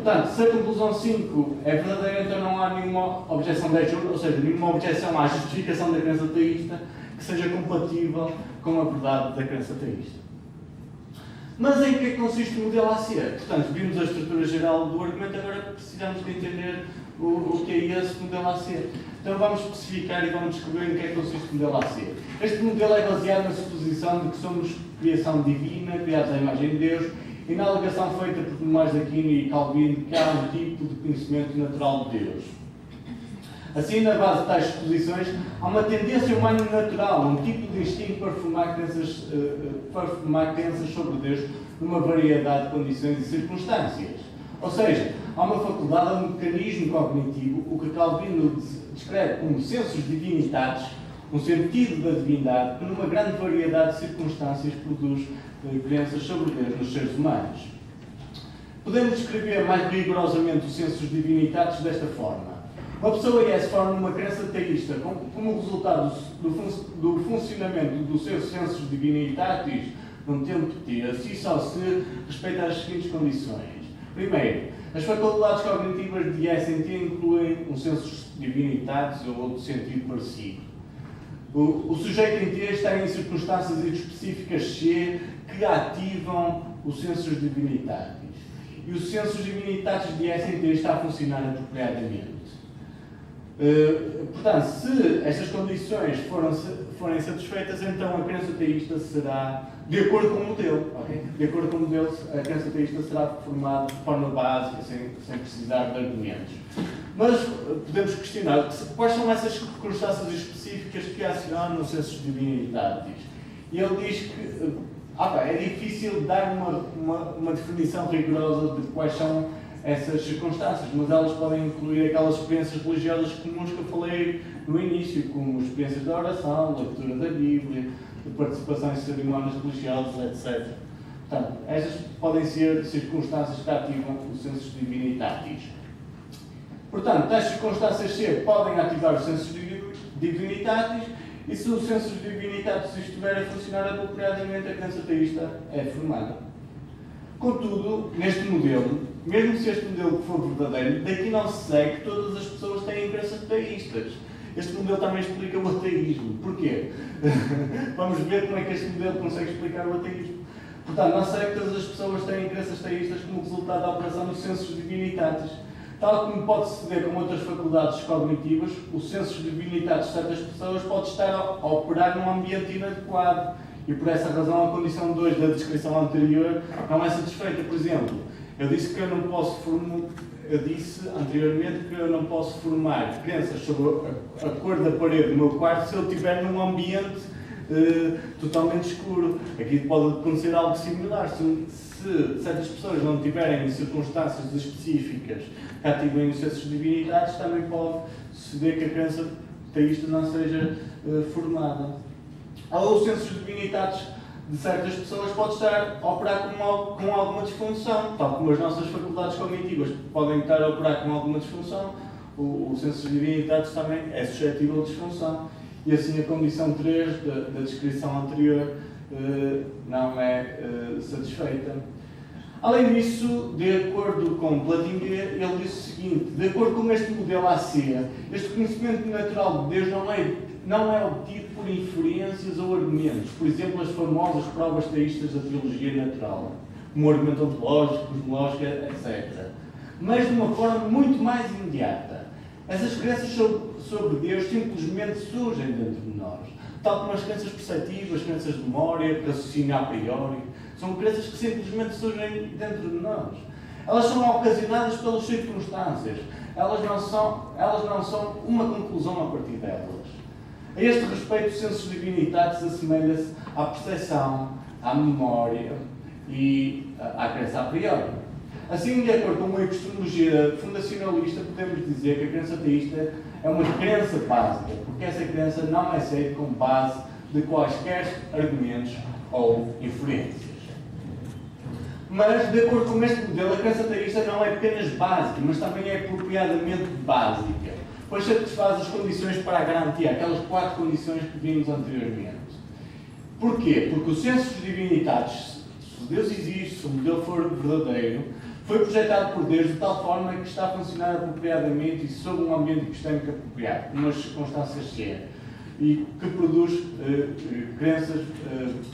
Speaker 2: Portanto, se a conclusão 5 é verdadeira, então não há nenhuma objeção de jure, ou seja, nenhuma objeção à justificação da crença teísta que seja compatível com a verdade da crença teísta. Mas em que é que consiste o modelo AC? Portanto, vimos a estrutura geral do argumento, agora precisamos de entender o que é esse modelo AC. Então vamos especificar e vamos descobrir em que é que consiste o modelo AC. Este modelo é baseado na suposição de que somos criação divina, criados à imagem de Deus, e na alegação feita por Tomás de Aquino e Calvino de que há um tipo de conhecimento natural de Deus. Assim, na base de tais suposições, há uma tendência humana natural, um tipo de instinto para formar crenças sobre Deus numa variedade de condições e circunstâncias. Ou seja, há uma faculdade, um mecanismo cognitivo, o que Calvino descreve como sensus divinitatis, um sentido da divindade, que numa grande variedade de circunstâncias produz crenças sobre Deus nos seres humanos. Podemos descrever mais rigorosamente o sensus divinitatis desta forma. Uma pessoa forma uma crença teísta como resultado do funcionamento do seu sensus divinitatis num tempo T, se só se respeita as seguintes condições. Primeiro, as faculdades cognitivas de SNT incluem um sensus divinitatis ou outro sentido parecido. O sujeito em T está em circunstâncias específicas C que ativam o sensus divinitatis. E o sensus divinitatis de SNT está a funcionar apropriadamente. Portanto, se estas condições forem satisfeitas, então a crença teísta será, de acordo com o modelo, okay? De acordo com o modelo, a crença teísta será formada de forma básica, sem precisar de argumentos. Mas podemos questionar quais são essas circunstâncias específicas que acionam o sensus divinitatis. E ele diz que é difícil dar uma definição rigorosa de quais são essas circunstâncias, mas elas podem incluir aquelas experiências religiosas comuns que eu falei no início, como experiências de oração, leitura da Bíblia, de participação em cerimónias religiosas, etc. Portanto, estas podem ser circunstâncias que ativam o sensus divinitatis. Portanto, tais circunstâncias C podem ativar o sensus divinitatis, e se o sensus divinitatis estiver a funcionar apropriadamente, a crença teísta é formada. Contudo, neste modelo, mesmo se este modelo for verdadeiro, daqui não se segue que todas as pessoas têm crenças teístas. Este modelo também explica o ateísmo. Porquê? Vamos ver como é que este modelo consegue explicar o ateísmo. Portanto, não segue que todas as pessoas têm crenças teístas como resultado da operação do sensus divinitatis. Tal como pode suceder com outras faculdades cognitivas, o sensus divinitatis de certas pessoas pode estar a operar num ambiente inadequado. E por essa razão a condição 2 da descrição anterior não é satisfeita. Por exemplo, eu disse anteriormente que eu não posso formar crenças sobre a cor da parede do meu quarto se eu estiver num ambiente totalmente escuro. Aqui pode acontecer algo similar. Se certas pessoas não tiverem circunstâncias específicas que ativem os sensus divinitatis, também pode suceder que a crença teísta não seja formada. Ou o sensus divinitatis de certas pessoas pode estar a operar com alguma disfunção, tal como as nossas faculdades cognitivas podem estar a operar com alguma disfunção, o sensus divinitatis também é suscetível de disfunção. E assim a condição 3 da descrição anterior não é satisfeita. Além disso, de acordo com Platinger, ele diz o seguinte: de acordo com este modelo AC, este conhecimento natural de Deus não é obtido por inferências ou argumentos, por exemplo, as famosas provas teístas da teologia natural, como o argumento ontológico, cosmológico, etc. Mas de uma forma muito mais imediata. Essas crenças sobre Deus simplesmente surgem dentro de nós, tal como as crenças perceptivas, crenças de memória, raciocínio a priori. São crenças que simplesmente surgem dentro de nós. Elas são ocasionadas pelas circunstâncias. Elas não são uma conclusão a partir delas. A este respeito, o sensus divinitatis assemelha-se à percepção, à memória e à crença a priori. Assim, de acordo com uma epistemologia fundacionalista, podemos dizer que a crença teísta é uma crença básica, porque essa crença não é aceita como base de quaisquer argumentos ou inferências. Mas, de acordo com este modelo, a crença teísta não é apenas básica, mas também é apropriadamente básica, pois satisfaz as condições para a garantia, aquelas 4 condições que vimos anteriormente. Porquê? Porque o sensus divinitatis, se Deus existe, se o modelo for verdadeiro, foi projetado por Deus de tal forma que está a funcionar apropriadamente e sob um ambiente epistêmico apropriado, umas circunstâncias C, e que produz crenças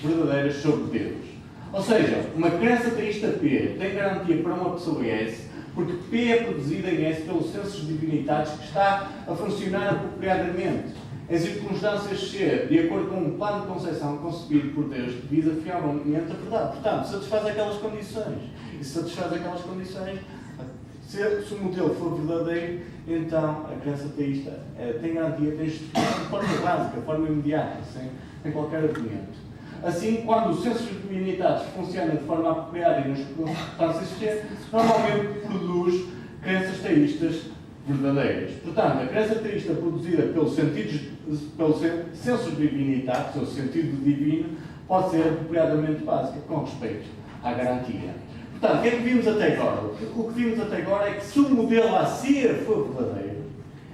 Speaker 2: verdadeiras sobre Deus. Ou seja, uma crença teísta P tem garantia para uma pessoa S, porque P é produzida em S pelos sensos divinitados que está a funcionar apropriadamente, em circunstâncias C, de acordo com um plano de concepção concebido por Deus que visa fielmente a verdade. Portanto, satisfaz aquelas condições. E se satisfaz aquelas condições, se o modelo for verdadeiro, então a crença teísta tem garantia, tem justificação de forma básica, de forma imediata, sem qualquer argumento. Assim, quando os sensos divinitados funcionam de forma apropriada e nas circunstâncias C, normalmente produz crenças teístas verdadeiras. Portanto, a crença teísta produzida pelos sensos divinitados, ou sentido divino, pode ser apropriadamente básica, com respeito à garantia. Portanto, o que é que vimos até agora? O que vimos até agora é que se o modelo a ser for verdadeiro,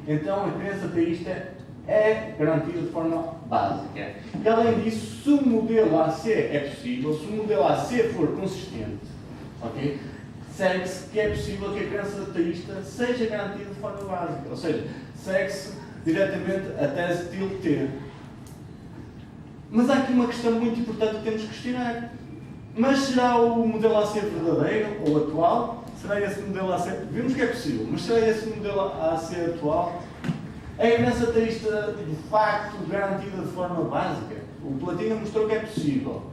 Speaker 2: então a crença teísta é garantida de forma básica. E além disso, se o modelo AC é possível, se o modelo AC for consistente, okay, segue-se que é possível que a crença teísta seja garantida de forma básica. Ou seja, segue-se diretamente a tese tilde T. Mas há aqui uma questão muito importante que temos que questionar. Mas será o modelo AC verdadeiro ou atual? Será esse modelo AC? Vimos que é possível, mas será esse modelo AC atual? É a crença teísta de facto garantida de forma básica? O Platina mostrou que é possível.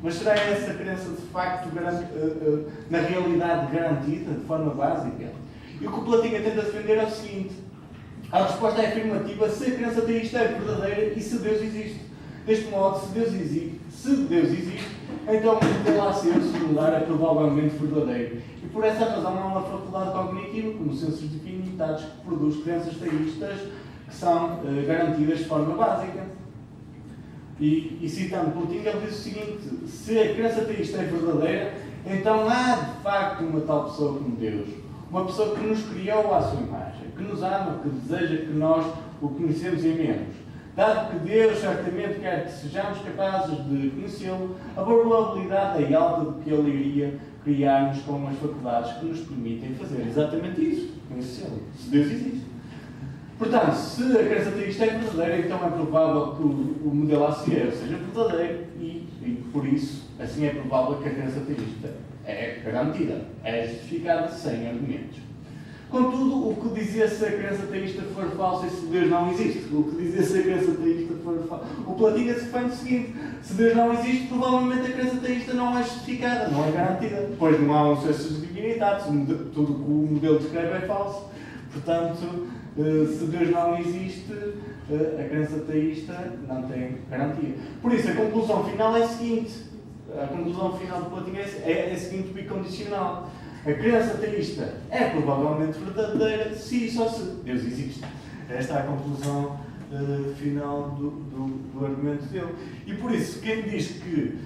Speaker 2: Mas será essa crença de facto, na realidade, garantida de forma básica? E o que o Platina tenta defender é o seguinte: a resposta é afirmativa se a crença teísta é verdadeira e se Deus existe. Deste modo, se Deus existe, então o modelo AC singular é provavelmente verdadeiro. E por essa razão há uma faculdade cognitiva, como sensos divinitados, que produz crenças teístas que são garantidas de forma básica. E citando Plotino, ele diz o seguinte: se a crença teísta é verdadeira, então há de facto uma tal pessoa como Deus. Uma pessoa que nos criou à sua imagem, que nos ama, que deseja que nós o conhecemos e amemos. Dado que Deus certamente quer que sejamos capazes de conhecê-lo, a probabilidade é alta de que Ele iria criar-nos com as faculdades que nos permitem fazer exatamente isso, conhecê-lo, se Deus existe. Portanto, se a crença teísta é verdadeira, então é provável que o modelo AC seja verdadeiro e, por isso, assim é provável que a crença teísta é garantida, é justificada sem argumentos. Contudo, o que dizia se a crença teísta for falsa e se Deus não existe? O que dizia se a crença teísta for falsa? O Platina se faz o seguinte: se Deus não existe, provavelmente a crença teísta não é justificada, não é garantida. Pois não há um senso de divinidade, tudo o que o modelo descreve é falso. Portanto, se Deus não existe, a crença teísta não tem garantia. Por isso, a conclusão final é a seguinte: a conclusão final do Platina é a seguinte bicondicional. A crença teísta é provavelmente verdadeira se e só se Deus existe. Esta é a conclusão final do argumento dele. E por isso, quem diz que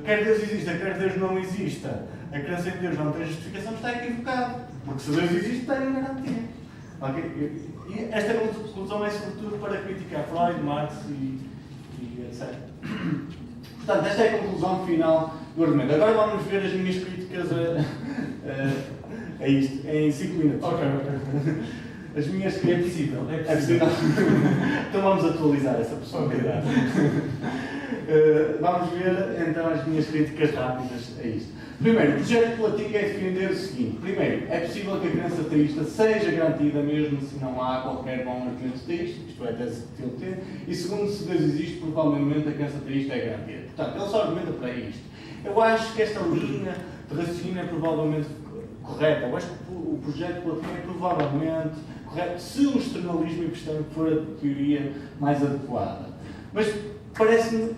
Speaker 2: quer Deus exista, quer Deus não exista, a crença em Deus não tem justificação, está equivocado. Porque se Deus existe, tem garantia. Okay? E esta conclusão é sobretudo para criticar Freud, Marx e etc. Portanto, esta é a conclusão final do argumento. Agora vamos ver as minhas críticas a isto, em 5 minutos.
Speaker 3: Ok.
Speaker 2: As minhas críticas...
Speaker 3: É possível.
Speaker 2: Então vamos atualizar essa possibilidade. Vamos ver então as minhas críticas rápidas a isto. Primeiro, o projeto Platina é defender o seguinte: primeiro, é possível que a crença teísta seja garantida mesmo se não há qualquer bom argumento teísta, isto é, tese TLT, e segundo, se Deus existe, provavelmente a crença teísta é garantida. Portanto, ele só argumenta para isto. Eu acho que esta linha de raciocínio é provavelmente correta. Eu acho que o projeto Platina é provavelmente correto se o externalismo epistêmico for a teoria mais adequada. Mas parece-me,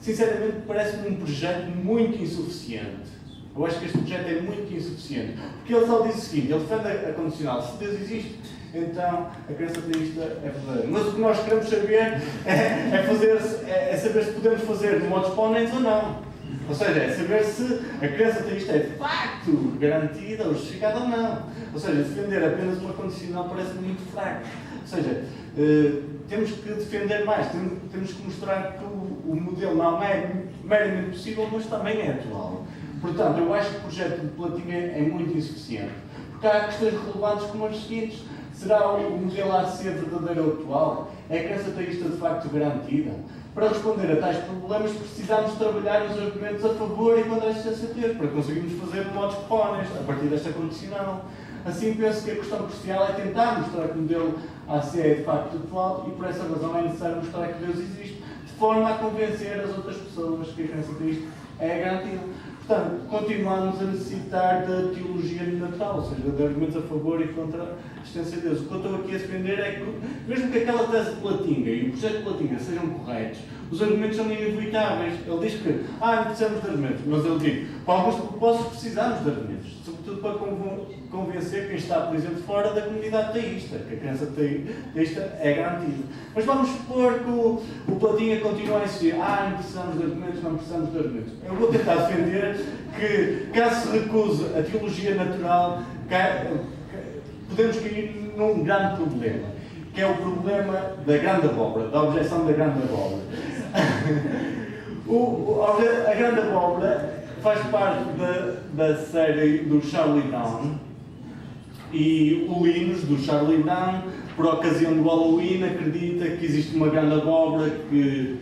Speaker 2: sinceramente, parece-me um projeto muito insuficiente. Eu acho que este projeto é muito insuficiente. Porque ele só diz o seguinte: ele defende a condicional. Se Deus existe, então a crença teísta é verdadeira. Mas o que nós queremos saber é saber se podemos fazer de modo exponente ou não. Ou seja, é saber se a crença teísta é de facto garantida ou justificada ou não. Ou seja, defender apenas uma condicional parece muito fraco. Ou seja, temos que defender mais, temos que mostrar que o modelo não é meramente possível, mas também é atual. Portanto, eu acho que o projeto de Platinha é muito insuficiente. Porque há questões relevantes como as seguintes. Será o modelo a ser verdadeiro ou atual? É a crença teísta de facto garantida? Para responder a tais problemas, precisamos trabalhar os argumentos a favor e contra a existência de Deus, para conseguirmos fazer modos cones a partir desta condicional. Assim, penso que a questão crucial é tentar mostrar que o modelo AC é de facto atual e, por essa razão, é necessário mostrar que Deus existe, de forma a convencer as outras pessoas que a crença teísta é garantida. Portanto, continuamos a necessitar da teologia natural, ou seja, de argumentos a favor e contra a existência de Deus. O que eu estou aqui a defender é que, mesmo que aquela tese de Platinga e o projeto de Platinga sejam corretos, os argumentos são inevitáveis. Ele diz que, não precisamos de argumentos, mas ele diz, para alguns propósitos precisamos de argumentos, sobretudo para convencer quem está, por exemplo, fora da comunidade teísta, que a crença teísta é garantida. Mas vamos supor que o Platinga continua a insistir, não precisamos de argumentos, não precisamos de argumentos. Eu vou tentar defender que, caso se recuse a teologia natural, podemos cair num grande problema, que é o problema da grande abóbora, da objeção da grande abóbora. A grande abóbora faz parte da série do Charlie Brown, e o Linus, do Charlie Brown, por ocasião do Halloween, acredita que existe uma grande abóbora que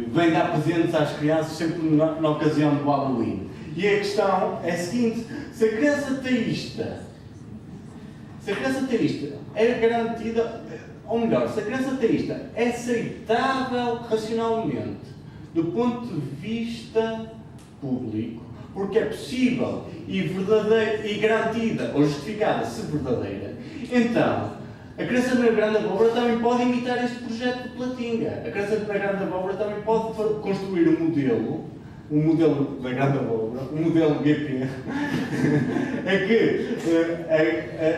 Speaker 2: vem dar presentes às crianças sempre na ocasião do Halloween. E a questão é a seguinte: se a crença teísta é garantida, ou melhor, se a crença teísta é aceitável racionalmente do ponto de vista público, porque é possível e verdadeira e garantida ou justificada se verdadeira, então a crença na grande abóbora também pode imitar este projeto de Platinga. A crença na grande abóbora também pode construir um modelo da grande abóbora, um modelo GP, em que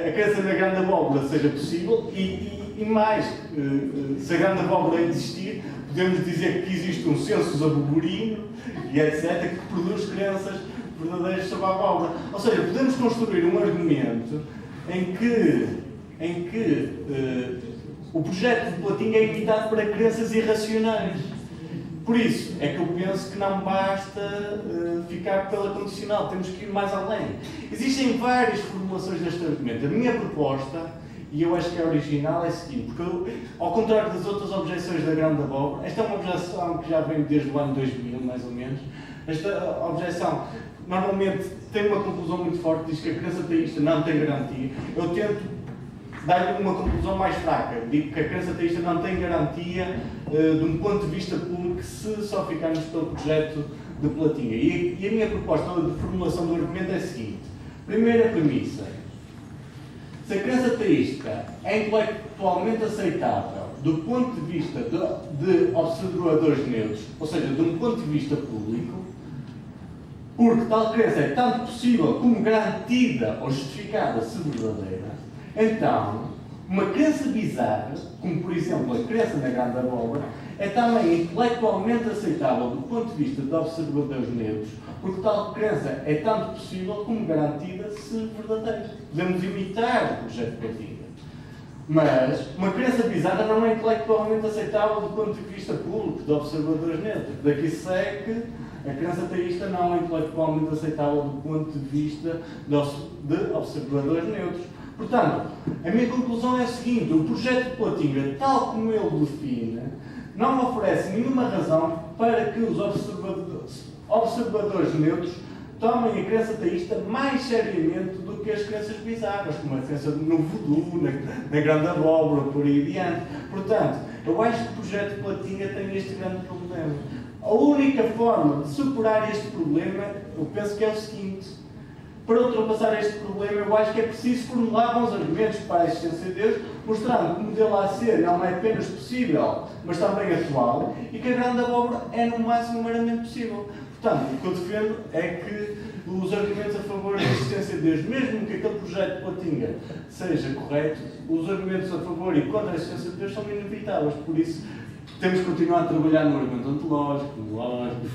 Speaker 2: a crença na grande abóbora seja possível e mais, se a grande abóbora existir, podemos dizer que existe um census aboborino e etc., que produz crenças verdadeiras sobre a abóbora. Ou seja, podemos construir um argumento em que o projeto de Platinga é imitado para crenças irracionais. Por isso, é que eu penso que não basta ficar pela condicional, temos que ir mais além. Existem várias formulações deste argumento. A minha proposta, e eu acho que é original, é a seguinte, porque ao contrário das outras objeções da grande abóbora, esta é uma objeção que já vem desde o ano 2000, mais ou menos. Esta objeção normalmente tem uma conclusão muito forte, diz que a crença teísta não tem garantia. Eu tento dar-lhe uma conclusão mais fraca. Digo que a crença teísta não tem garantia de um ponto de vista público se só ficarmos pelo projeto de Platinga. E a minha proposta de formulação do argumento é a seguinte. Primeira premissa. Se a crença teísta é intelectualmente aceitável do ponto de vista de observadores neutros, ou seja, de um ponto de vista público, porque tal crença é tanto possível como garantida ou justificada se verdadeira, então, uma crença bizarra, como por exemplo a crença na grande abóbora, é também intelectualmente aceitável do ponto de vista de observadores neutros, porque tal crença é tanto possível como garantida se verdadeira. Podemos imitar o projeto de Platinga. Mas uma crença bizarra não é intelectualmente aceitável do ponto de vista público de observadores neutros. Daqui segue que a crença teísta não é intelectualmente aceitável do ponto de vista de observadores neutros. Portanto, a minha conclusão é a seguinte: o projeto de Platinga, tal como ele define, não oferece nenhuma razão para que os observadores neutros tomem a crença teísta mais seriamente do que as crenças bizarras, como a crença no voodoo, na grande abóbora, por aí adiante. Portanto, eu acho que o projeto de Platinga tem este grande problema. A única forma de superar este problema, eu penso que é o seguinte: para ultrapassar este problema, eu acho que é preciso formular bons argumentos para a existência de Deus, mostrando que o modelo AC não é apenas possível, mas também atual, e que a grande abóbora é no máximo meramente possível. Portanto, o que eu defendo é que os argumentos a favor da existência de Deus, mesmo que aquele projeto de Platinga seja correto, os argumentos a favor e contra a existência de Deus são inevitáveis. Por isso, temos que continuar a trabalhar no argumento ontológico, no lógico,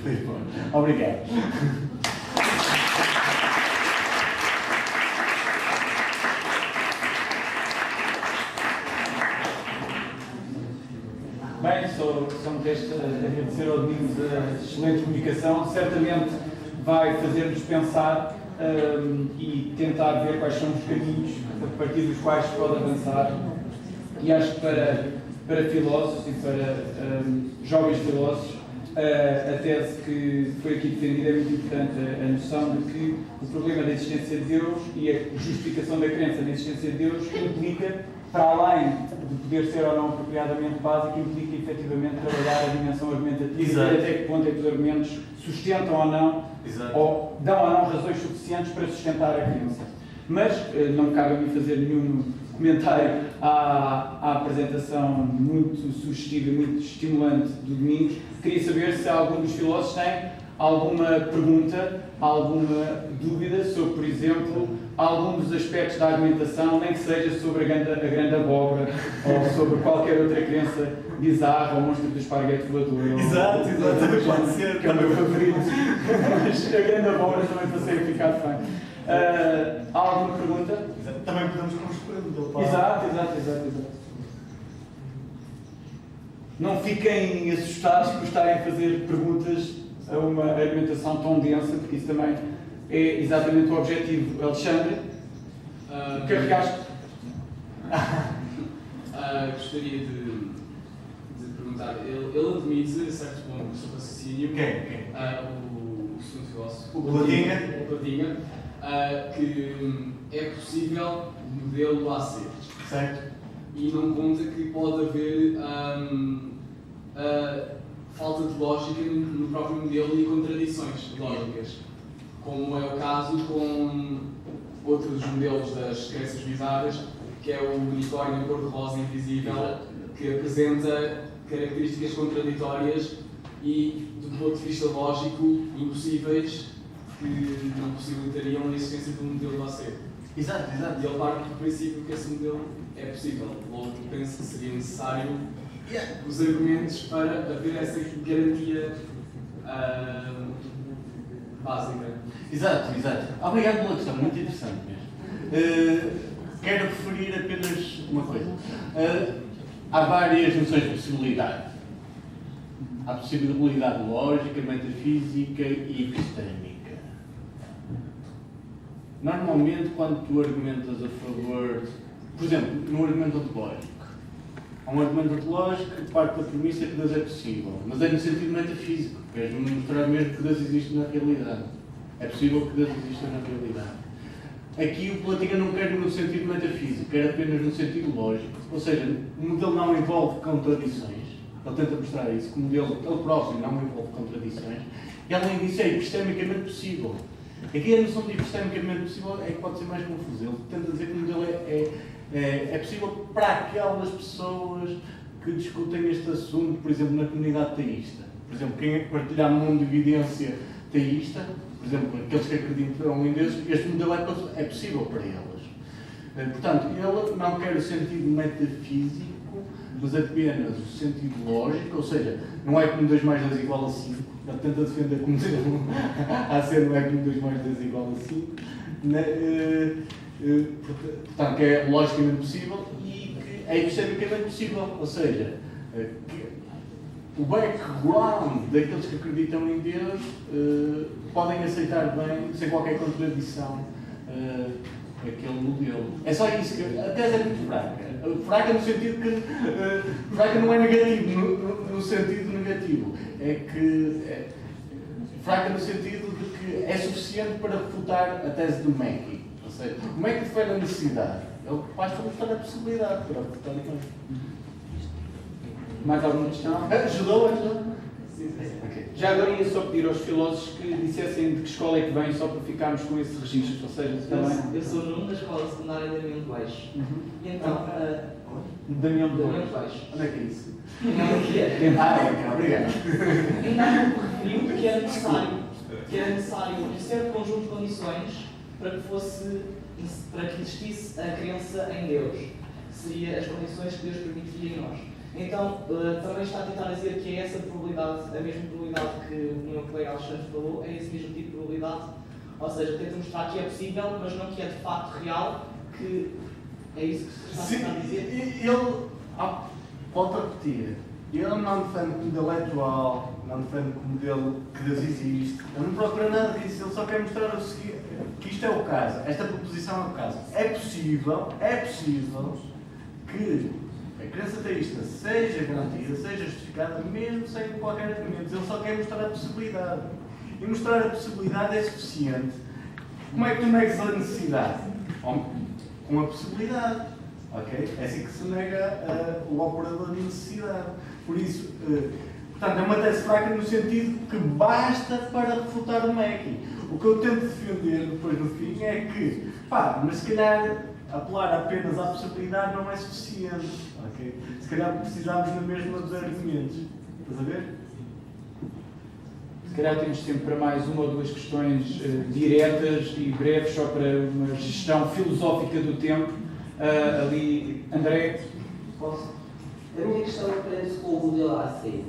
Speaker 2: Obrigado.
Speaker 1: Bem, sou só me resta agradecer ao Domingos a excelente comunicação. Certamente vai fazer-nos pensar e tentar ver quais são os caminhos a partir dos quais se pode avançar. E acho que para filósofos e para jovens filósofos, a tese que foi aqui defendida é muito importante, a noção de que o problema da existência de Deus e a justificação da crença na existência de Deus implica, para além de poder ser ou não apropriadamente básico, implica efetivamente trabalhar a dimensão argumentativa e ver até que ponto é que os argumentos sustentam ou não, ou dão ou não razões suficientes para sustentar a crença. Mas não cabe a mim fazer nenhum comentário à apresentação muito sugestiva e muito estimulante do Domingos. Queria saber se algum dos filósofos tem alguma pergunta, alguma dúvida sobre, por exemplo, algum dos aspectos da argumentação, nem que seja sobre a grande abóbora ou sobre qualquer outra crença bizarra ou monstro do esparguete voador.
Speaker 2: Exato, também pode ser.
Speaker 1: Que é o meu favorito. Mas a grande abóbora também para ser ficar fã. Há alguma pergunta?
Speaker 2: Também podemos construir.
Speaker 1: Exato. Não fiquem assustados por estarem a fazer perguntas a uma argumentação tão densa, porque isso também é exatamente o objetivo. Alexandre, carregaste?
Speaker 3: Gostaria de perguntar, ele admite, a certo ponto, o seu raciocínio,
Speaker 2: Quem?
Speaker 3: O segundo filósofo,
Speaker 2: O Platinha,
Speaker 3: que é possível modelo A ser.
Speaker 2: certo?
Speaker 3: E não conta que pode haver falta de lógica no próprio modelo e contradições lógicas, como é o caso com outros modelos das crenças bizarras, que é o unicórnio cor-de-rosa invisível, que apresenta características contraditórias e, do ponto de vista lógico, impossíveis, que não possibilitariam a existência de um modelo A ser.
Speaker 2: Exato.
Speaker 3: E ele parte do princípio que esse modelo é possível. Logo, penso que seria necessário os argumentos para haver essa garantia básica.
Speaker 2: Exato. Obrigado pela questão, muito interessante mesmo. Quero referir apenas uma coisa. Há várias noções de possibilidade. Há possibilidade lógica, metafísica e epistêmica. Normalmente, quando tu argumentas a favor, por exemplo, no argumento ontológico, há um argumento ontológico que parte da premissa que Deus é possível, mas é no sentido metafísico, queres mostrar mesmo que Deus existe na realidade. É possível que Deus exista na realidade. Aqui o Platinha não quer no sentido metafísico, quer apenas no sentido lógico. Ou seja, o modelo não envolve contradições. Ele tenta mostrar isso, que o modelo, ele próprio, não envolve contradições. E além disso, é epistemicamente possível. Aqui a noção de epistemicamente possível é que pode ser mais confusa. Ele tenta dizer que o modelo é possível para aquelas pessoas que discutem este assunto, por exemplo, na comunidade teísta. Por exemplo, quem partilhar um mundo de evidência teísta, por exemplo, aqueles que acreditam em Deus, este modelo é possível para eles. Portanto, ele não quer o sentido metafísico, mas apenas o sentido lógico, ou seja, não é como 2 mais 2 igual a 5. Ele tenta defender como modelo a ser não é como 2 mais 2 igual a 5. Portanto, que é logicamente possível e que é epistemicamente possível, ou seja, o background daqueles que acreditam em Deus podem aceitar bem, sem qualquer contradição, aquele modelo. É só isso, que a tese é muito fraca. Fraca no sentido que. Fraca não é negativo, no sentido negativo. Fraca no sentido de que é suficiente para refutar a tese do Mackey. Ou seja, o Mackey defende a necessidade. Ele basta mostrar a possibilidade para refutar a tese.
Speaker 1: Mais alguma questão?
Speaker 2: Ajudou?
Speaker 3: Sim.
Speaker 2: Okay.
Speaker 1: Já agora ia só pedir aos filósofos que dissessem de que escola é que vêm, só para ficarmos com esse registro, ou seja, também...
Speaker 4: Eu sou aluno da escola secundária de Damião de Baixo. E então,
Speaker 1: Damião de
Speaker 4: Damião de Baixo.
Speaker 2: Onde é que é isso?
Speaker 4: Não, que é.
Speaker 2: Obrigado.
Speaker 4: Então, referiu que era necessário um certo conjunto de condições para que existisse a crença em Deus. Seria as condições que Deus permitiria em nós. Então, também está a tentar dizer que é essa probabilidade, a mesma probabilidade que o meu colega Alexandre falou, é esse mesmo tipo de probabilidade. Ou seja, tenta mostrar que é possível, mas não que é de facto real, que é isso que se está a tentar dizer.
Speaker 2: Ele, volto a repetir, ele não defende o modelo atual, não defende o modelo que Deus existe, ele não procura nada disso, ele só quer mostrar o seguinte, que isto é o caso, esta proposição é o caso. É possível que a crença teísta seja garantida, seja justificada, mesmo sem qualquer argumento. Ele só quer mostrar a possibilidade. E mostrar a possibilidade é suficiente. Como é que tu negas a necessidade? Com a possibilidade. Okay? É assim que se nega o operador de necessidade. Por isso, portanto, é uma tese fraca no sentido que basta para refutar o Mackie. O que eu tento defender depois no fim é que, mas se calhar apelar apenas à possibilidade não é suficiente. Okay? Se calhar precisamos na mesma dos argumentos. Estás a ver?
Speaker 1: Se calhar temos tempo para mais uma ou duas questões diretas e breves, só para uma gestão filosófica do tempo. Ali, André.
Speaker 5: Posso? A minha questão prende-se com o modelo AC.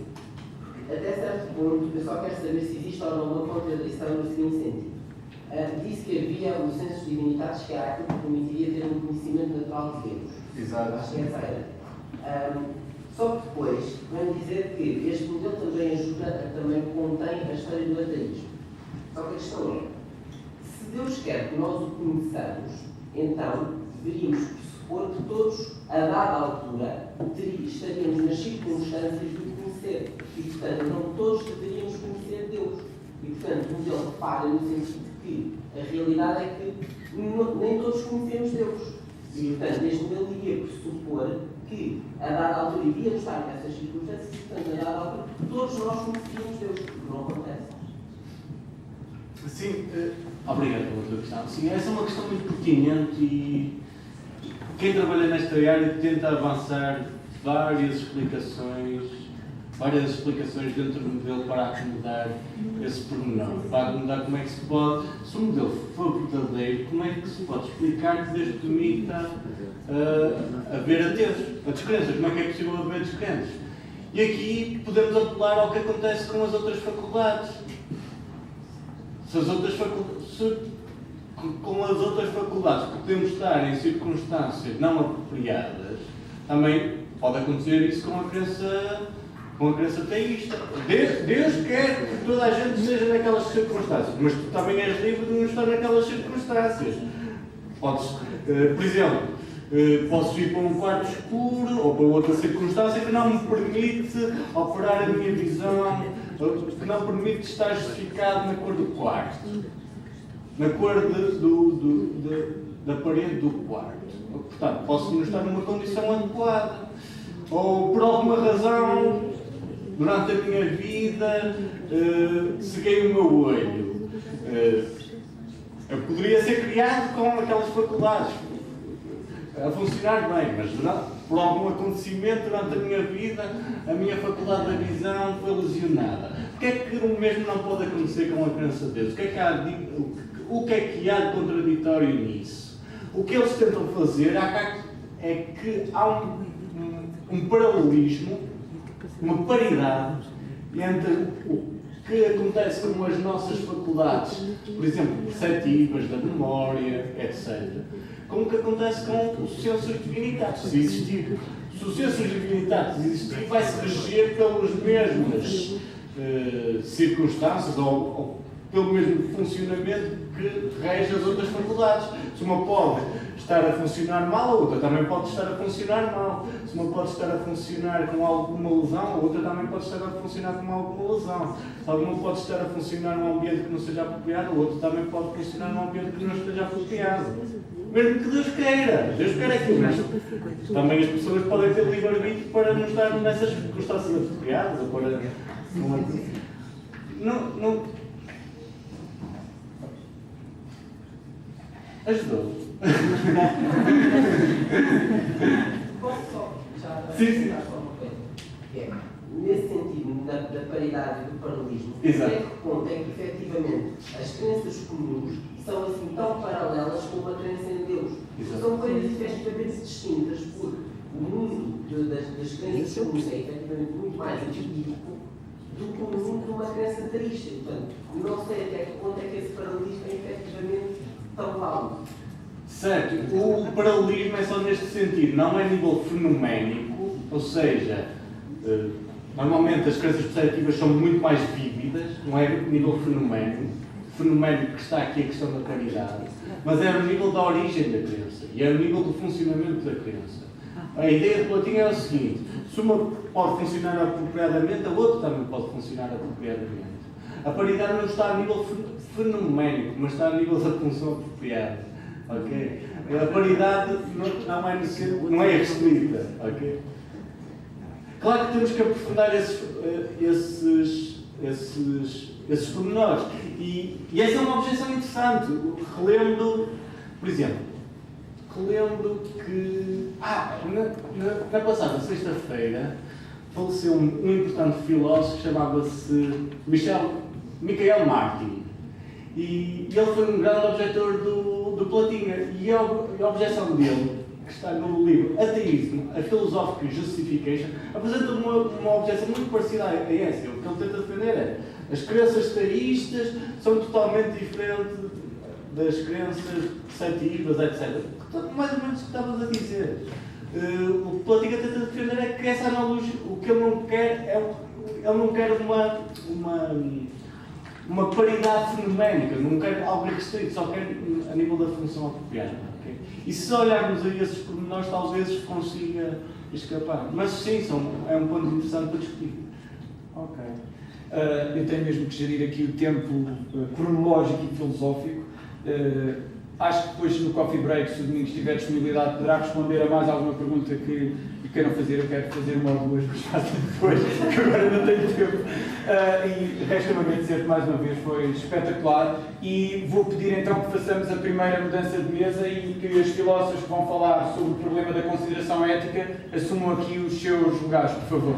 Speaker 5: Até certo ponto, eu só quero saber se existe ou não uma contradição no seguinte sentido. Disse que havia o senso de divinidade que era aquilo que permitiria ter um conhecimento natural de Deus.
Speaker 2: Exato.
Speaker 5: Acho que essa era. Só que depois vem dizer que este modelo também ajuda, também contém a história do ateísmo. Só que a questão é, se Deus quer que nós o conheçamos, então deveríamos pressupor que todos, a dada altura, estaríamos nas circunstâncias de o conhecer. E, portanto, não todos deveríamos conhecer Deus. E, portanto, o modelo falha no sentido de que a realidade é que nem todos conhecemos Deus. E, portanto, este modelo iria pressupor que, a dada altura, iríamos estar nessas circunstâncias e, portanto, a dada altura, todos nós conhecíamos Deus, porque não acontece.
Speaker 2: Sim, obrigado pela tua questão. Sim, essa é uma questão muito pertinente e quem trabalha nesta área tenta avançar várias explicações dentro do modelo para acomodar esse pormenor, para acomodar como é que se pode, se o modelo for verdadeiro, como é que se pode explicar que Deus permita haver ateus, a descrenças, como é que é possível haver descrenças. E aqui podemos apelar ao que acontece com as outras faculdades. Com as outras faculdades podemos estar em circunstâncias não apropriadas, também pode acontecer isso com a crença teísta. Deus quer que toda a gente seja naquelas circunstâncias, mas tu também és livre de não estar naquelas circunstâncias. Podes, por exemplo, posso ir para um quarto escuro ou para outra circunstância que não me permite operar a minha visão, que não permite estar justificado na cor do quarto, na cor da parede do quarto. Portanto, posso não estar numa condição adequada. Ou por alguma razão, durante a minha vida, ceguei o meu olho. Eu poderia ser criado com aquelas faculdades a funcionar bem, mas por algum acontecimento durante a minha vida, a minha faculdade da visão foi lesionada. O que é que o mesmo não pode acontecer com a crença de Deus? O que é que há de contraditório nisso? O que eles tentam fazer é que há um paralelismo, uma paridade entre o que acontece com as nossas faculdades, por exemplo, perceptivas, da memória, etc., com o que acontece com os sensos divinitatis. Se o senso divinitatis existir, vai-se reger pelas mesmas circunstâncias ou pelo mesmo funcionamento que rege as outras faculdades. Se uma pode estar a funcionar mal, a outra também pode estar a funcionar mal. Se uma pode estar a funcionar com alguma lesão, a outra também pode estar a funcionar com alguma lesão. Se alguma pode estar a funcionar num ambiente que não seja apropriado, a outra também pode funcionar num ambiente que não esteja apropriado. Mesmo que Deus queira. Deus quer aquilo, mas também as pessoas podem ter livre-arbítrio para não estar nessas circunstâncias apropriadas ou para... Não... Ajudou.
Speaker 5: Posso só já
Speaker 2: sim.
Speaker 5: uma coisa? Nesse sentido, da paridade e do paralelismo,
Speaker 2: exato.
Speaker 5: até que ponto é que, efetivamente, as crenças comuns são assim tão paralelas como a crença em Deus?
Speaker 2: Exato.
Speaker 5: São coisas efetivamente distintas, porque o mundo das crenças comuns é efetivamente muito mais empírico do que o mundo de uma crença teísta. Portanto, não sei até que ponto é que esse paralelismo é efetivamente tão válido.
Speaker 2: Certo, o paralelismo é só neste sentido, não é a nível fenoménico, ou seja, Normalmente as crenças perceptivas são muito mais vívidas, não é a nível fenoménico que está aqui a questão da paridade, mas é no nível da origem da crença e é no nível do funcionamento da crença. A ideia de Platão é o seguinte: se uma pode funcionar apropriadamente, a outra também pode funcionar apropriadamente. A paridade não está a nível fenoménico, mas está a nível da função apropriada. Okay? A paridade não é restrita. Okay? Claro que temos que aprofundar esses pormenores. E essa é uma objeção interessante. Relembro, por exemplo, que na passada sexta-feira faleceu um importante filósofo que chamava-se Michael Martin. E ele foi um grande objetor do Platina. E a objeção dele, que está no livro Ateísmo, a Philosophical Justification, apresenta uma objeção muito parecida a essa. O que ele tenta defender é: as crenças teístas são totalmente diferentes das crenças cetivistas, etc. Mais ou menos o que estavas a dizer. O que Platina tenta defender é que essa analogia, o que ele não quer ele não quer uma paridade fenoménica, não quer algo restrito, só quer a nível da função apropriada. Okay? E se olharmos a esses pormenores, talvez consiga escapar. Mas sim, é um ponto interessante para discutir.
Speaker 1: Ok. Eu tenho mesmo que gerir aqui o tempo cronológico e filosófico. Acho que depois no coffee break, se o Domingos tiver disponibilidade, poderá responder a mais alguma pergunta que queiram fazer. Eu quero fazer uma ou duas, mas faço depois, que agora não tenho tempo. E resta-me agradecer-te mais uma vez, foi espetacular. E vou pedir então que façamos a primeira mudança de mesa e que os filósofos que vão falar sobre o problema da consideração ética assumam aqui os seus lugares, por favor.